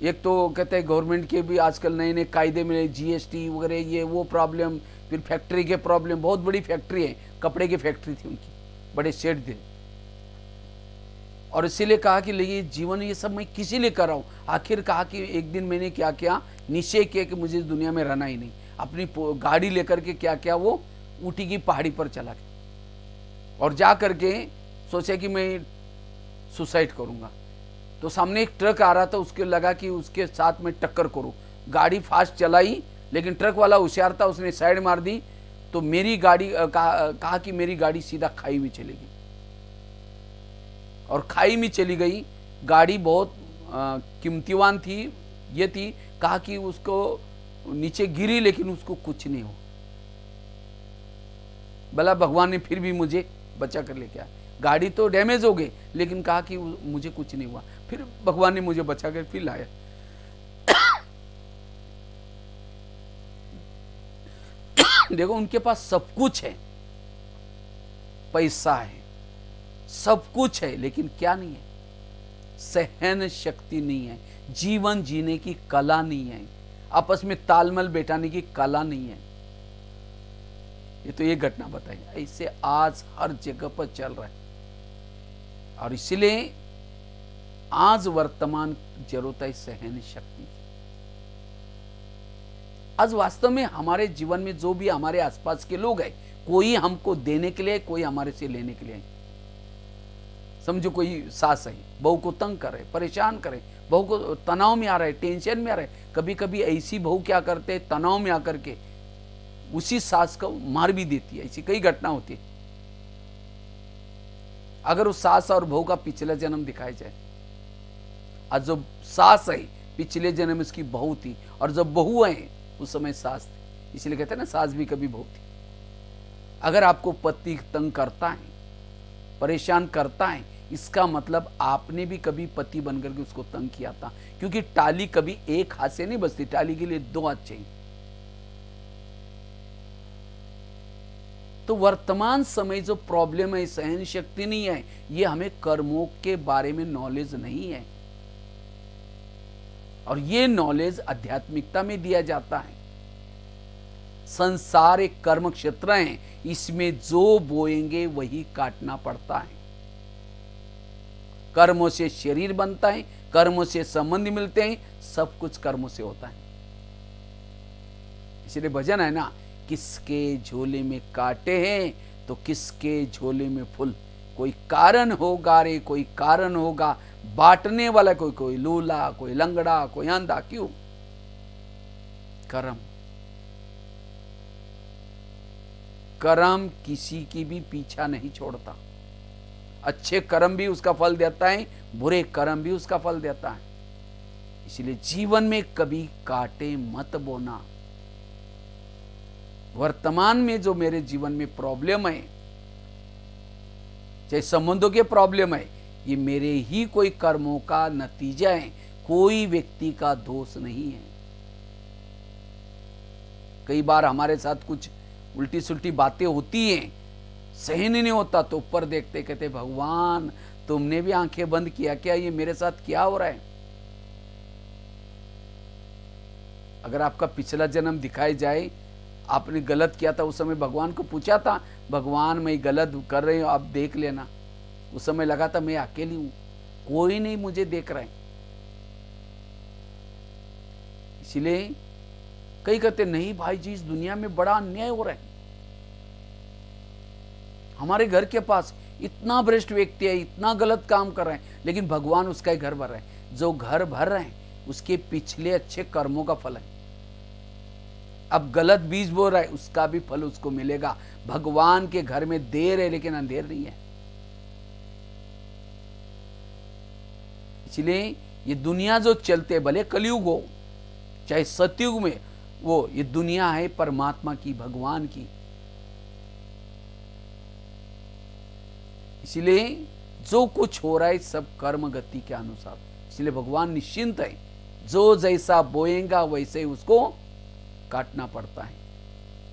एक तो कहते हैं गवर्नमेंट के भी आजकल नए नए कायदे मिले, जीएसटी वगैरह, ये वो प्रॉब्लम, फिर फैक्ट्री के प्रॉब्लम। बहुत बड़ी फैक्ट्री है, कपड़े की फैक्ट्री थी उनकी, बड़े शेड थे। और इसीलिए कहा कि ये जीवन ये सब मैं किसी लिए कर रहा हूँ। आखिर कहा कि एक दिन मैंने क्या किया, निश्चय किया कि मुझे इस दुनिया में रहना ही नहीं। अपनी गाड़ी लेकर के क्या किया, वो ऊटी की पहाड़ी पर चला गया और जा करके सोचा कि मैं सुसाइड करूँगा। तो सामने एक ट्रक आ रहा था, उसके लगा कि उसके साथ में टक्कर करूँ। गाड़ी फास्ट चलाई, लेकिन ट्रक वाला होशियार था, उसने साइड मार दी। तो मेरी गाड़ी कहा कि मेरी गाड़ी सीधा खाई में चली गई और खाई में चली गई। गाड़ी बहुत कीमतीवान थी, ये थी। कहा कि उसको नीचे गिरी, लेकिन उसको कुछ नहीं हो। भला भगवान ने फिर भी मुझे बचा कर लेके आया। गाड़ी तो डैमेज हो गई, लेकिन कहा कि मुझे कुछ नहीं हुआ। फिर भगवान ने मुझे बचा कर फिर लाया। देखो, उनके पास सब कुछ है, पैसा है, सब कुछ है, लेकिन क्या नहीं है? सहन शक्ति नहीं है, जीवन जीने की कला नहीं है, आपस में तालमेल बैठाने की कला नहीं है। ये तो ये घटना बताई, ऐसे आज हर जगह पर चल रहा है। और इसलिए आज वर्तमान जरूरत है सहन शक्ति। आज वास्तव में हमारे जीवन में जो भी हमारे आसपास के लोग हैं, कोई हमको देने के लिए, कोई हमारे से लेने के लिए। समझो कोई सास है, बहू को तंग करे, परेशान करे, बहू को तनाव में आ रहा है, टेंशन में आ रहा है। कभी कभी ऐसी बहू क्या करते हैं, तनाव में आकर के उसी सास को मार भी देती है। ऐसी कई घटना होती है। अगर उस सास और बहू का पिछला जन्म दिखाया जाए, आज जो सास है पिछले जन्म इसकी बहू थी, और जब बहू है उस समय सास थी। इसलिए कहते हैं ना, सास भी कभी बहू थी। अगर आपको पति तंग करता है, परेशान करता है, इसका मतलब आपने भी कभी पति बनकर के उसको तंग किया था। क्योंकि टाली कभी एक हाथ से नहीं बजती, टाली के लिए 2 हाथ चाहिए। तो वर्तमान समय जो प्रॉब्लम है, सहन शक्ति नहीं है, ये हमें कर्मों के बारे में नॉलेज नहीं है। और ये नॉलेज आध्यात्मिकता में दिया जाता है। संसार एक कर्म क्षेत्र है, इसमें जो बोएंगे वही काटना पड़ता है। कर्मों से शरीर बनता है, कर्मों से संबंध मिलते हैं, सब कुछ कर्मों से होता है। इसलिए भजन है ना, किसके झोले में कांटे हैं तो किसके झोले में फूल। कोई कारण होगा रे, कोई कारण होगा, बांटने वाला कोई लूला, कोई लंगड़ा, कोई अंधा। क्यों? कर्म। कर्म किसी की भी पीछा नहीं छोड़ता। अच्छे कर्म भी उसका फल देता है, बुरे कर्म भी उसका फल देता है। इसलिए जीवन में कभी कांटे मत बोना। वर्तमान में जो मेरे जीवन में प्रॉब्लम है, चाहे संबंधों के प्रॉब्लम है, ये मेरे ही कोई कर्मों का नतीजा है, कोई व्यक्ति का दोष नहीं है। कई बार हमारे साथ कुछ उल्टी सुल्टी बातें होती हैं, सहन ही नहीं होता, तो ऊपर देखते कहते भगवान तुमने भी आंखें बंद किया क्या? ये मेरे साथ क्या हो रहा है? अगर आपका पिछला जन्म दिखाई जाए, आपने गलत किया था, उस समय भगवान को पूछा था, भगवान मैं गलत कर रही हूं, आप देख लेना। उस समय लगा था मैं अकेली हूं, कोई नहीं मुझे देख रहा है। इसलिए कई कहते नहीं भाई जी, इस दुनिया में बड़ा अन्याय हो रहा है। हमारे घर के पास इतना भ्रष्ट व्यक्ति है, इतना गलत काम कर रहे हैं, लेकिन भगवान उसका ही घर भर रहे हैं। जो घर भर रहे हैं उसके पिछले अच्छे कर्मों का फल है। अब गलत बीज बो रहा है, उसका भी फल उसको मिलेगा। भगवान के घर में देर है, लेकिन अंधेर नहीं है। इसलिए ये दुनिया जो चलते, भले कलयुग हो चाहे सतयुग में, वो ये दुनिया है परमात्मा की, भगवान की। इसलिए जो कुछ हो रहा है सब कर्म गति के अनुसार। इसलिए भगवान निश्चिंत है, जो जैसा बोएगा वैसे ही उसको काटना पड़ता है।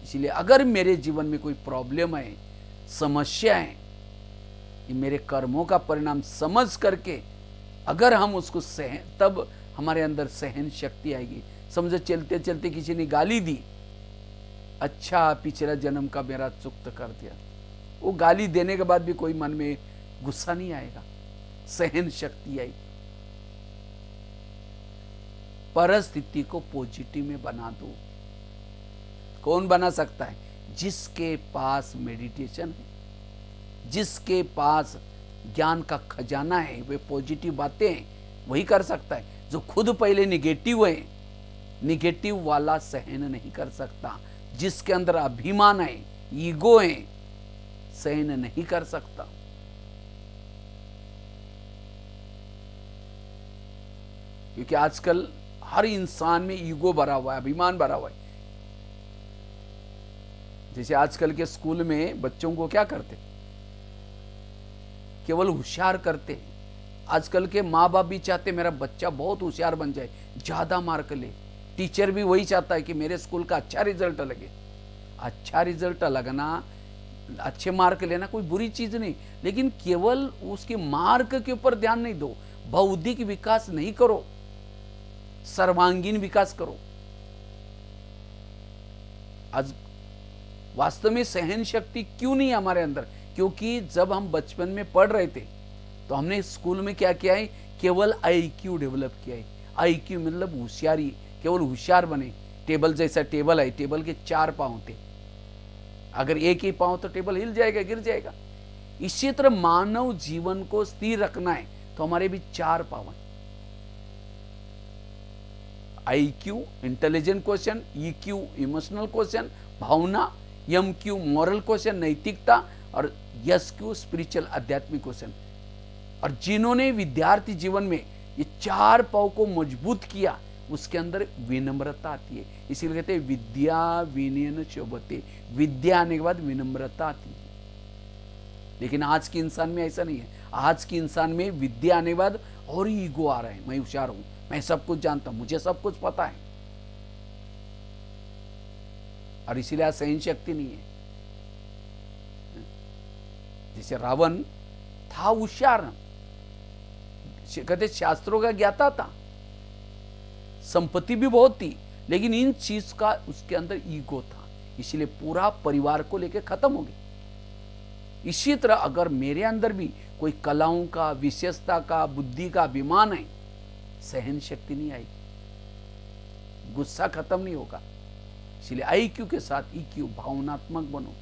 इसलिए अगर मेरे जीवन में कोई प्रॉब्लम है, समस्या है, ये मेरे कर्मों का परिणाम समझ करके अगर हम उसको तब हमारे अंदर सहन शक्ति आएगी। समझो चलते चलते किसी ने गाली दी, अच्छा पिछला जन्म का मेरा चुक्त कर दिया, वो गाली देने के बाद भी कोई मन में गुस्सा नहीं आएगा, सहन शक्ति आएगी। परिस्थिति को पॉजिटिव में बना दो। कौन बना सकता है? जिसके पास मेडिटेशन है, जिसके पास ज्ञान का खजाना है, वे पॉजिटिव बातें हैं, वही कर सकता है। जो खुद पहले निगेटिव है, निगेटिव वाला सहन नहीं कर सकता। जिसके अंदर अभिमान है, ईगो है, सहन नहीं कर सकता। क्योंकि आजकल हर इंसान में ईगो भरा हुआ है, अभिमान भरा हुआ है। जैसे आजकल के स्कूल में बच्चों को क्या करते, केवल होशियार करते हैं। आजकल के माँ बाप भी चाहते मेरा बच्चा बहुत होशियार बन जाए, ज्यादा मार्क ले। टीचर भी वही चाहता है कि मेरे स्कूल का अच्छा रिजल्ट लगे। अच्छा रिजल्ट लगना, अच्छे मार्क लेना कोई बुरी चीज नहीं, लेकिन केवल उसके मार्क के ऊपर ध्यान नहीं दो। बौद्धिक विकास नहीं करो, सर्वांगीण विकास करो। आज वास्तव में सहन शक्ति क्यों नहीं हमारे अंदर? क्योंकि जब हम बचपन में पढ़ रहे थे तो हमने स्कूल में क्या किया है, केवल आईक्यू डेवलप किया है। आईक्यू मतलब होशियारी, केवल होशियार बने। टेबल जैसा टेबल है, टेबल के 4 पांव थे, अगर एक ही पांव तो टेबल हिल जाएगा, गिर जाएगा। इसी तरह मानव जीवन को स्थिर रखना है तो हमारे भी 4 पांव हैं। IQ intelligent question, EQ emotional question भावना, एमक्यू मॉरल क्वेश्चन नैतिकता, और एसक्यू स्पिरिचुअल आध्यात्मिक क्वेश्चन। और जिन्होंने विद्यार्थी जीवन में ये 4 पांव को मजबूत किया, उसके अंदर विनम्रता आती है। इसीलिए कहते हैं विद्या विनयन शोभते, विद्या आने के बाद विनम्रता आती है। लेकिन आज के इंसान में ऐसा नहीं है। आज के इंसान में विद्या आने के बाद और ईगो आ रहा है, मैं होशियार हूं, मैं सब कुछ जानता हूं, मुझे सब कुछ पता है। और इसीलिए आज सहन शक्ति नहीं है। जैसे रावण था होशियार, कहते शास्त्रों का ज्ञाता था, संपत्ति भी बहुत थी, लेकिन इन चीज का उसके अंदर ईगो था, इसलिए पूरा परिवार को लेकर खत्म हो गई। इसी तरह अगर मेरे अंदर भी कोई कलाओं का, विशेषता का, बुद्धि का अभिमान है, सहन शक्ति नहीं आएगी, गुस्सा खत्म नहीं होगा। इसलिए आईक्यू के साथ ईक्यू भावनात्मक बनो,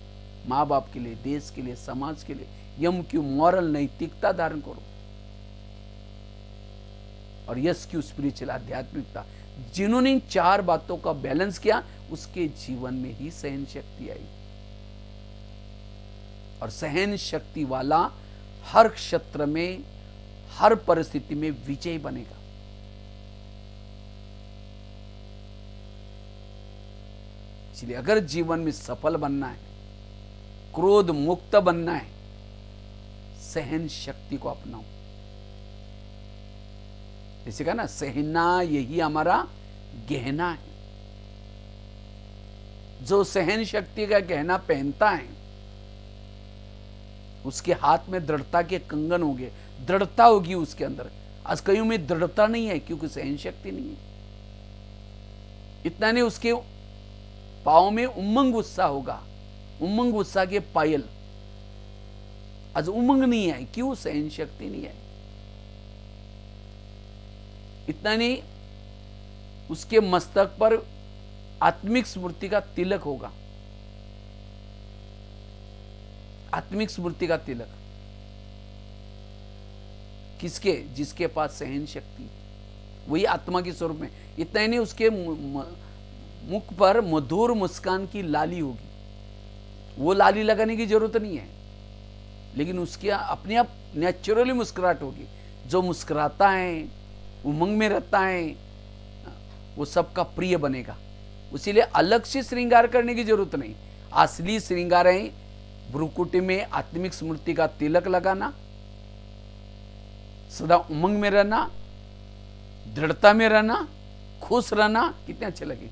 माँ बाप के लिए, देश के लिए, समाज के लिए। एमक्यू मॉरल नैतिकता धारण करो, और एसक्यू स्पिरिचुअल आध्यात्मिकता। जिन्होंने इन 4 बातों का बैलेंस किया, उसके जीवन में ही सहन शक्ति आई। और सहन शक्ति वाला हर क्षेत्र में, हर परिस्थिति में विजयी बनेगा। इसलिए अगर जीवन में सफल बनना है, क्रोध मुक्त बनना है, सहन शक्ति को अपनाओ। जैसे कहा ना, सहना यही हमारा गहना है। जो सहन शक्ति का गहना पहनता है, उसके हाथ में दृढ़ता के कंगन होंगे, दृढ़ता होगी उसके अंदर। आज कईयों में दृढ़ता नहीं है क्योंकि सहन शक्ति नहीं है। इतना नहीं, उसके पांव में उमंग उत्साह होगा, उमंग उत्साह के पायल। आज उमंग नहीं है, क्यों? सहन शक्ति नहीं है। इतना नहीं, उसके मस्तक पर आत्मिक स्मृति का तिलक होगा, आत्मिक स्मृति का तिलक। किसके? जिसके पास सहन शक्ति, वही आत्मा के स्वरूप में। इतना ही नहीं, उसके मुख पर मधुर मुस्कान की लाली होगी। वो लाली लगाने की जरूरत नहीं है, लेकिन उसकी अपने आप नेचुरली मुस्कुराहट होगी। जो मुस्कुराता है, उमंग में रहता है, वो सबका प्रिय बनेगा। इसीलिए अलग से श्रृंगार करने की जरूरत नहीं। असली श्रृंगार है भ्रुकुटी में आत्मिक स्मृति का तिलक लगाना, सदा उमंग में रहना, दृढ़ता में रहना, खुश रहना कितने अच्छे लगे।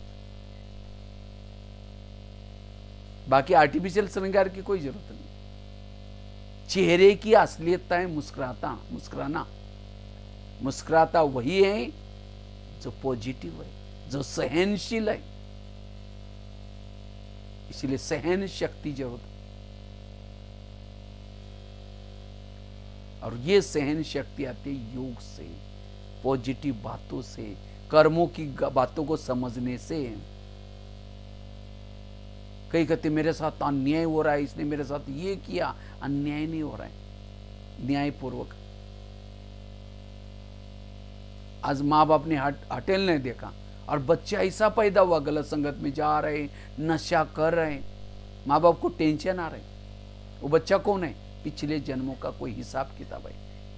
बाकी आर्टिफिशियल श्रृंगार की कोई जरूरत नहीं। चेहरे की असलियतता है मुस्कुराना। मुस्कुराता वही है जो पॉजिटिव है, जो सहनशील है। इसलिए सहन शक्ति जरूरत है, और ये सहन शक्ति आती है योग से, पॉजिटिव बातों से, कर्मों की बातों को समझने से। कई कहते मेरे साथ अन्याय हो रहा है, इसने मेरे साथ ये किया। अन्याय नहीं हो रहा है, न्यायपूर्वक। आज माँ बाप ने हटेल नहीं देखा और बच्चा ऐसा पैदा हुआ, गलत संगत में जा रहे, नशा कर रहे, माँ बाप को टेंशन आ रहे। वो बच्चा कौन है? पिछले जन्मों का कोई हिसाब किताब है।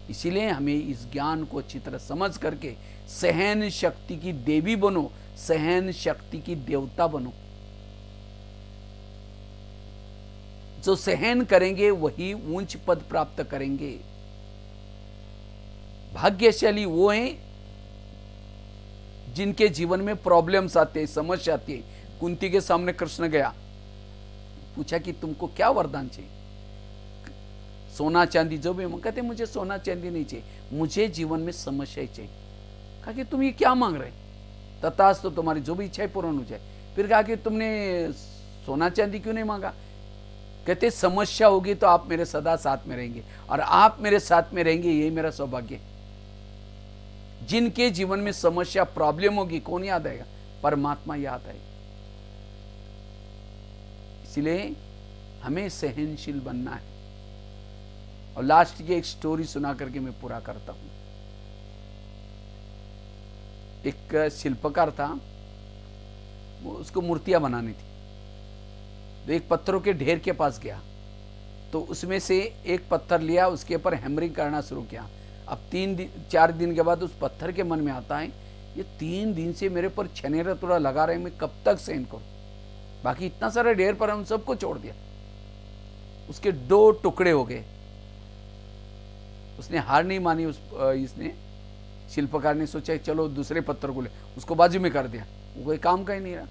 इसीलिए हमें इस ज्ञान को अच्छी तरह समझ करके सहन शक्ति की देवी बनो, सहन शक्ति की देवता बनो। जो सहन करेंगे वही ऊंच पद प्राप्त करेंगे। भाग्यशाली वो हैं जिनके जीवन में प्रॉब्लम्स आते हैं, समस्या आती है। कुंती के सामने कृष्ण गया, पूछा कि तुमको क्या वरदान चाहिए? सोना चांदी जो भी, कहते मुझे सोना चांदी नहीं चाहिए, मुझे जीवन में समस्या चाहिए। कहा कि तुम ये क्या मांग रहे? तथास्तु, तो तुम्हारी जो भी इच्छा पूर्ण हो जाए। फिर कहा कि तुमने सोना चांदी क्यों नहीं मांगा? कहते समस्या होगी तो आप मेरे सदा साथ में रहेंगे, और आप मेरे साथ में रहेंगे, यही मेरा सौभाग्य। जिनके जीवन में समस्या प्रॉब्लम होगी, कौन याद आएगा? परमात्मा याद आएगा। इसलिए हमें सहनशील बनना है। और लास्ट की एक स्टोरी सुना करके मैं पूरा करता हूं। एक शिल्पकार था, वो उसको मूर्तियां बनानी थी। तो एक पत्थरों के ढेर के पास गया, तो उसमें से एक पत्थर लिया, उसके ऊपर हैमरिंग करना शुरू किया। अब 4 दिन के बाद उस पत्थर के मन में आता है, ये 3 दिन से मेरे पर छनेरा तुरा लगा रहे, मैं कब तक सहन करूं? बाकी इतना सारा ढेर पर हम सबको छोड़ दिया। उसके 2 टुकड़े हो गए। उसने हार नहीं मानी। इसने शिल्पकार ने सोचा चलो दूसरे पत्थर को ले, उसको बाजू में कर दिया। वो कोई काम का ही नहीं रहा।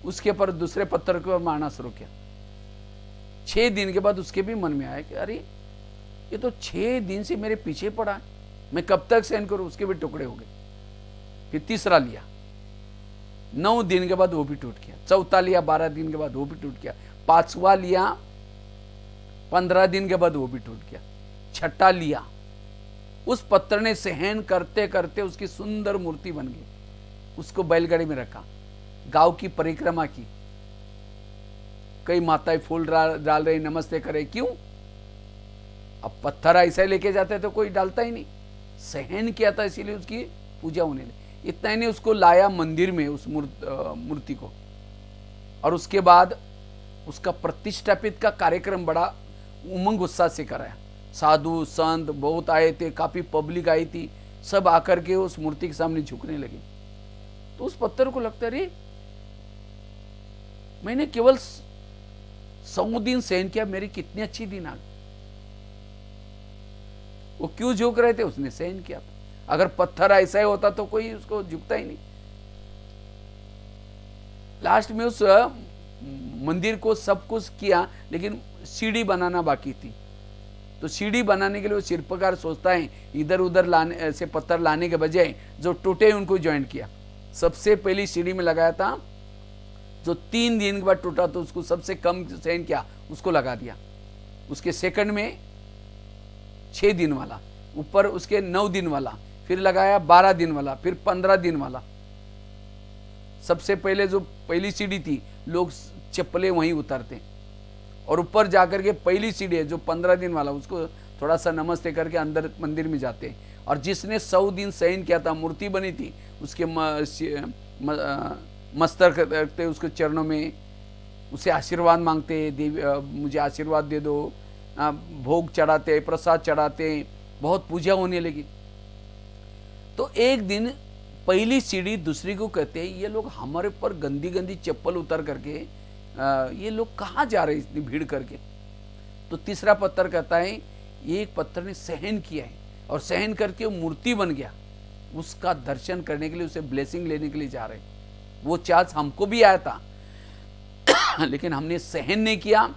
उसके पर दूसरे पत्थर को मारना शुरू किया। 6 दिन के बाद उसके भी मन में आया कि अरे ये तो 6 दिन से मेरे पीछे पड़ा है, मैं कब तक सहन करूं? उसके भी टुकड़े हो गए। फिर तीसरा लिया, 9 दिन के बाद वो भी टूट गया। चौथा लिया, 12 दिन के बाद वो भी टूट गया। 5वां लिया, 15 दिन के बाद वो भी टूट गया। 6ठा लिया। उस पत्थर ने सहन करते करते उसकी सुंदर मूर्ति बन गई। उसको बैलगाड़ी में रखा, गांव की परिक्रमा की। कई माताएं फूल डाल रही, नमस्ते करे। क्यों? अब पत्थर ऐसा लेके जाते तो कोई डालता ही नहीं। सहन किया था, इसीलिए उसकी पूजा होने लगी। इतना ही नहीं, उसको लाया मंदिर में उस मूर्ति को, और उसके बाद उसका प्रतिष्ठापित का कार्यक्रम बड़ा उमंग उत्साह से कराया। साधु संत बहुत आए थे, काफी पब्लिक आई थी, सब आकर के उस मूर्ति के सामने झुकने लगे। तो उस पत्थर को लगता रे, मैंने केवल 100 दिन सहन किया, मेरी कितनी अच्छी दिन आ गई। वो क्यों झुक रहे थे? उसने सहन किया था। अगर पत्थर ऐसा ही होता तो कोई उसको झुकता ही नहीं। लास्ट में उस मंदिर को सब कुछ किया, लेकिन सीढ़ी बनाना बाकी थी। तो सीढ़ी बनाने के लिए वो शिल्पकार सोचता है इधर उधर लाने से पत्थर लाने के बजाय जो टूटे उनको ज्वाइंट किया। सबसे पहली सीढ़ी में लगाया था, जो 3 दिन के बाद टूटा तो उसको सबसे कम सहन किया, उसको लगा दिया। उसके सेकंड में 6 दिन वाला, ऊपर उसके 9 दिन वाला, फिर लगाया 12 दिन वाला, फिर 15 दिन वाला। सबसे पहले जो पहली सीढ़ी थी, लोग चप्पलें वहीं उतारते, और ऊपर जाकर के पहली सीढ़ी है जो 15 दिन वाला, उसको थोड़ा सा नमस्ते करके अंदर मंदिर में जाते हैं। और जिसने 100 दिन सहन किया था, मूर्ति बनी थी, उसके मस्तक रखते, उसके चरणों में उसे आशीर्वाद मांगते, देवी मुझे आशीर्वाद दे दो, भोग चढ़ाते, प्रसाद चढ़ाते, बहुत पूजा होने लगी। तो एक दिन पहली सीढ़ी दूसरी को कहते हैं, ये लोग हमारे पर गंदी गंदी चप्पल उतर करके ये लोग कहाँ जा रहे इतनी भीड़ करके। तो तीसरा पत्थर कहता है, ये एक पत्थर ने सहन किया है, और सहन करके वो मूर्ति बन गया। उसका दर्शन करने के लिए, उसे ब्लेसिंग लेने के लिए जा रहे हैं। वो चांस हमको भी आया था लेकिन हमने सहन नहीं किया,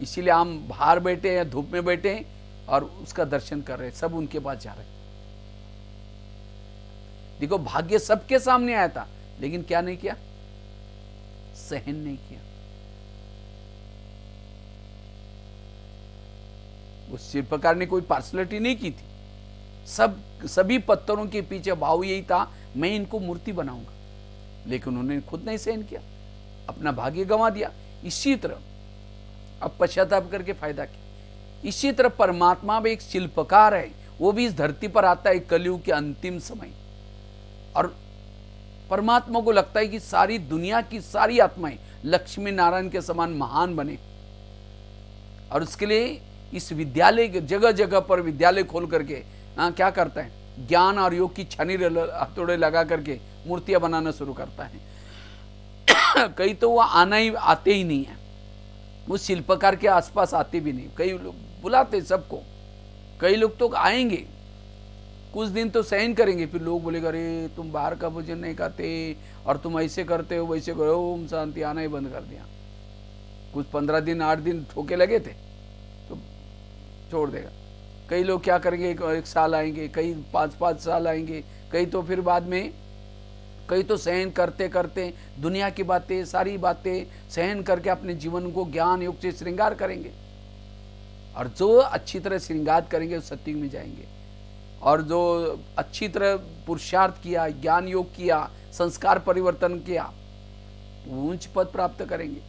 इसीलिए हम बाहर बैठे या धूप में बैठे और उसका दर्शन कर रहे, सब उनके पास जा रहे। देखो, भाग्य सबके सामने आया था, लेकिन क्या नहीं किया? सहन नहीं किया। उस शिल्पकार ने कोई पार्सलिटी नहीं की थी, सभी पत्थरों के पीछे भाव यही था, मैं इनको मूर्ति बनाऊंगा, लेकिन उन्होंने खुद नहीं सहन किया, अपना भाग्य गंवा दिया। इसी तरह अब पश्चाताप करके फायदा क्या? इसी तरह परमात्मा भी एक शिल्पकार है, वो भी इस धरती पर आता है कलयुग के अंतिम समय, और परमात्मा को लगता है कि सारी दुनिया की सारी आत्माएं लक्ष्मी नारायण के समान महान बने, और उसके लिए इस विद्यालय के जगह जगह पर विद्यालय खोल करके क्या करता है? ज्ञान और योग की छनी हथौड़े लगा करके मूर्तियां बनाना शुरू करता है कई तो वो आते ही नहीं है, वो शिल्पकार के आसपास आते भी नहीं। कई लोग बुलाते सबको, कई लोग तो आएंगे, कुछ दिन तो सहन करेंगे, फिर लोग बोलेगा अरे तुम बाहर का भोजन नहीं खाते और तुम ऐसे करते हो वैसे करो, ओम शांति, आना ही बंद कर दिया। कुछ 15 दिन 8 दिन ठोके लगे थे तो छोड़ देगा। कई लोग क्या करेंगे, एक साल आएंगे, कई 5-5 साल आएंगे, कई तो फिर बाद में, कई तो सहन करते करते दुनिया की बातें, सारी बातें सहन करके अपने जीवन को ज्ञान योग से श्रृंगार करेंगे, और जो अच्छी तरह श्रृंगार करेंगे वो सत्युग में जाएंगे, और जो अच्छी तरह पुरुषार्थ किया, ज्ञान योग किया, संस्कार परिवर्तन किया, वो उच्च पद प्राप्त करेंगे।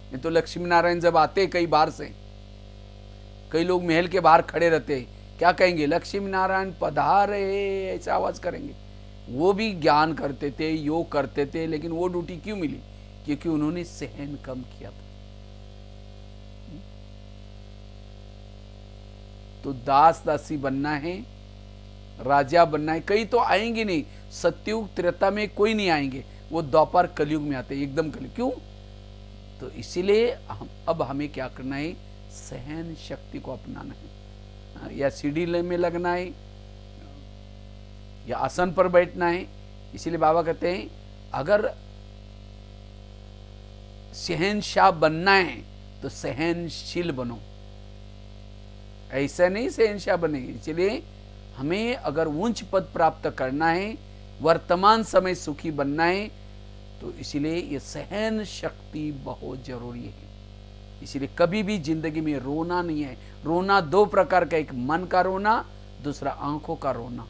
नहीं तो लक्ष्मी नारायण जब आते कई बार से, कई लोग महल के बाहर खड़े रहते, क्या कहेंगे? लक्ष्मी नारायण पधारे, ऐसा आवाज करेंगे। वो भी ज्ञान करते थे, योग करते थे, लेकिन वो ड्यूटी क्यों मिली? क्योंकि उन्होंने सहन कम किया था। तो दास दासी बनना है, राजा बनना है। कई तो आएंगे नहीं, सत्युग त्रेता में कोई नहीं आएंगे, वो द्वापर कलयुग में आते एकदम कलयुग। क्यों? तो इसीलिए अब हमें क्या करना है? सहन शक्ति को अपनाना है, या सीढ़ी में लगना है या आसन पर बैठना है। इसीलिए बाबा कहते हैं अगर सहनशाह बनना है तो सहनशील बनो, ऐसा नहीं सहनशाह बनेगी। इसलिए हमें अगर उच्च पद प्राप्त करना है, वर्तमान समय सुखी बनना है, तो इसीलिए ये सहन शक्ति बहुत जरूरी है। इसीलिए कभी भी जिंदगी में रोना नहीं है। रोना 2 प्रकार का, एक मन का रोना, दूसरा आंखों का रोना,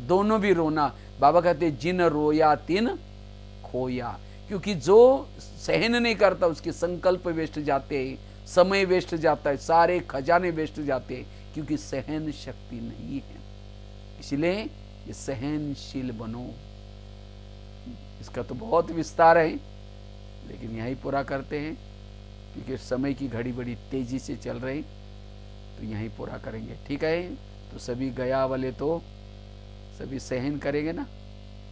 दोनों भी रोना। बाबा कहते जिन रोया तिन खोया, क्योंकि जो सहन नहीं करता उसके संकल्प वेस्ट जाते हैं, समय वेस्ट जाता है, सारे खजाने वेस्ट जाते हैं, क्योंकि सहन शक्ति नहीं है। इसलिए ये सहनशील बनो। इसका तो बहुत विस्तार है, लेकिन यही पूरा करते हैं, क्योंकि समय की घड़ी बड़ी तेजी से चल रही, तो यहीं पूरा करेंगे। ठीक है? तो सभी गया वाले तो सभी सहन करेंगे ना,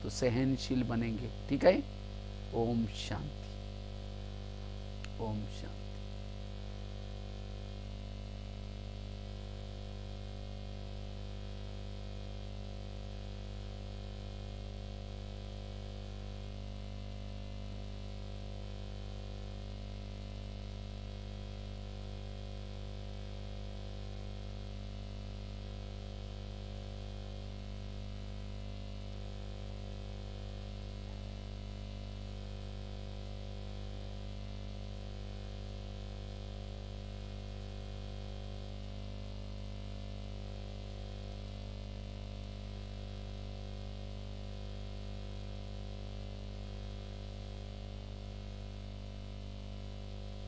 तो सहनशील बनेंगे। ठीक है? ओम शांति, ओम शांति।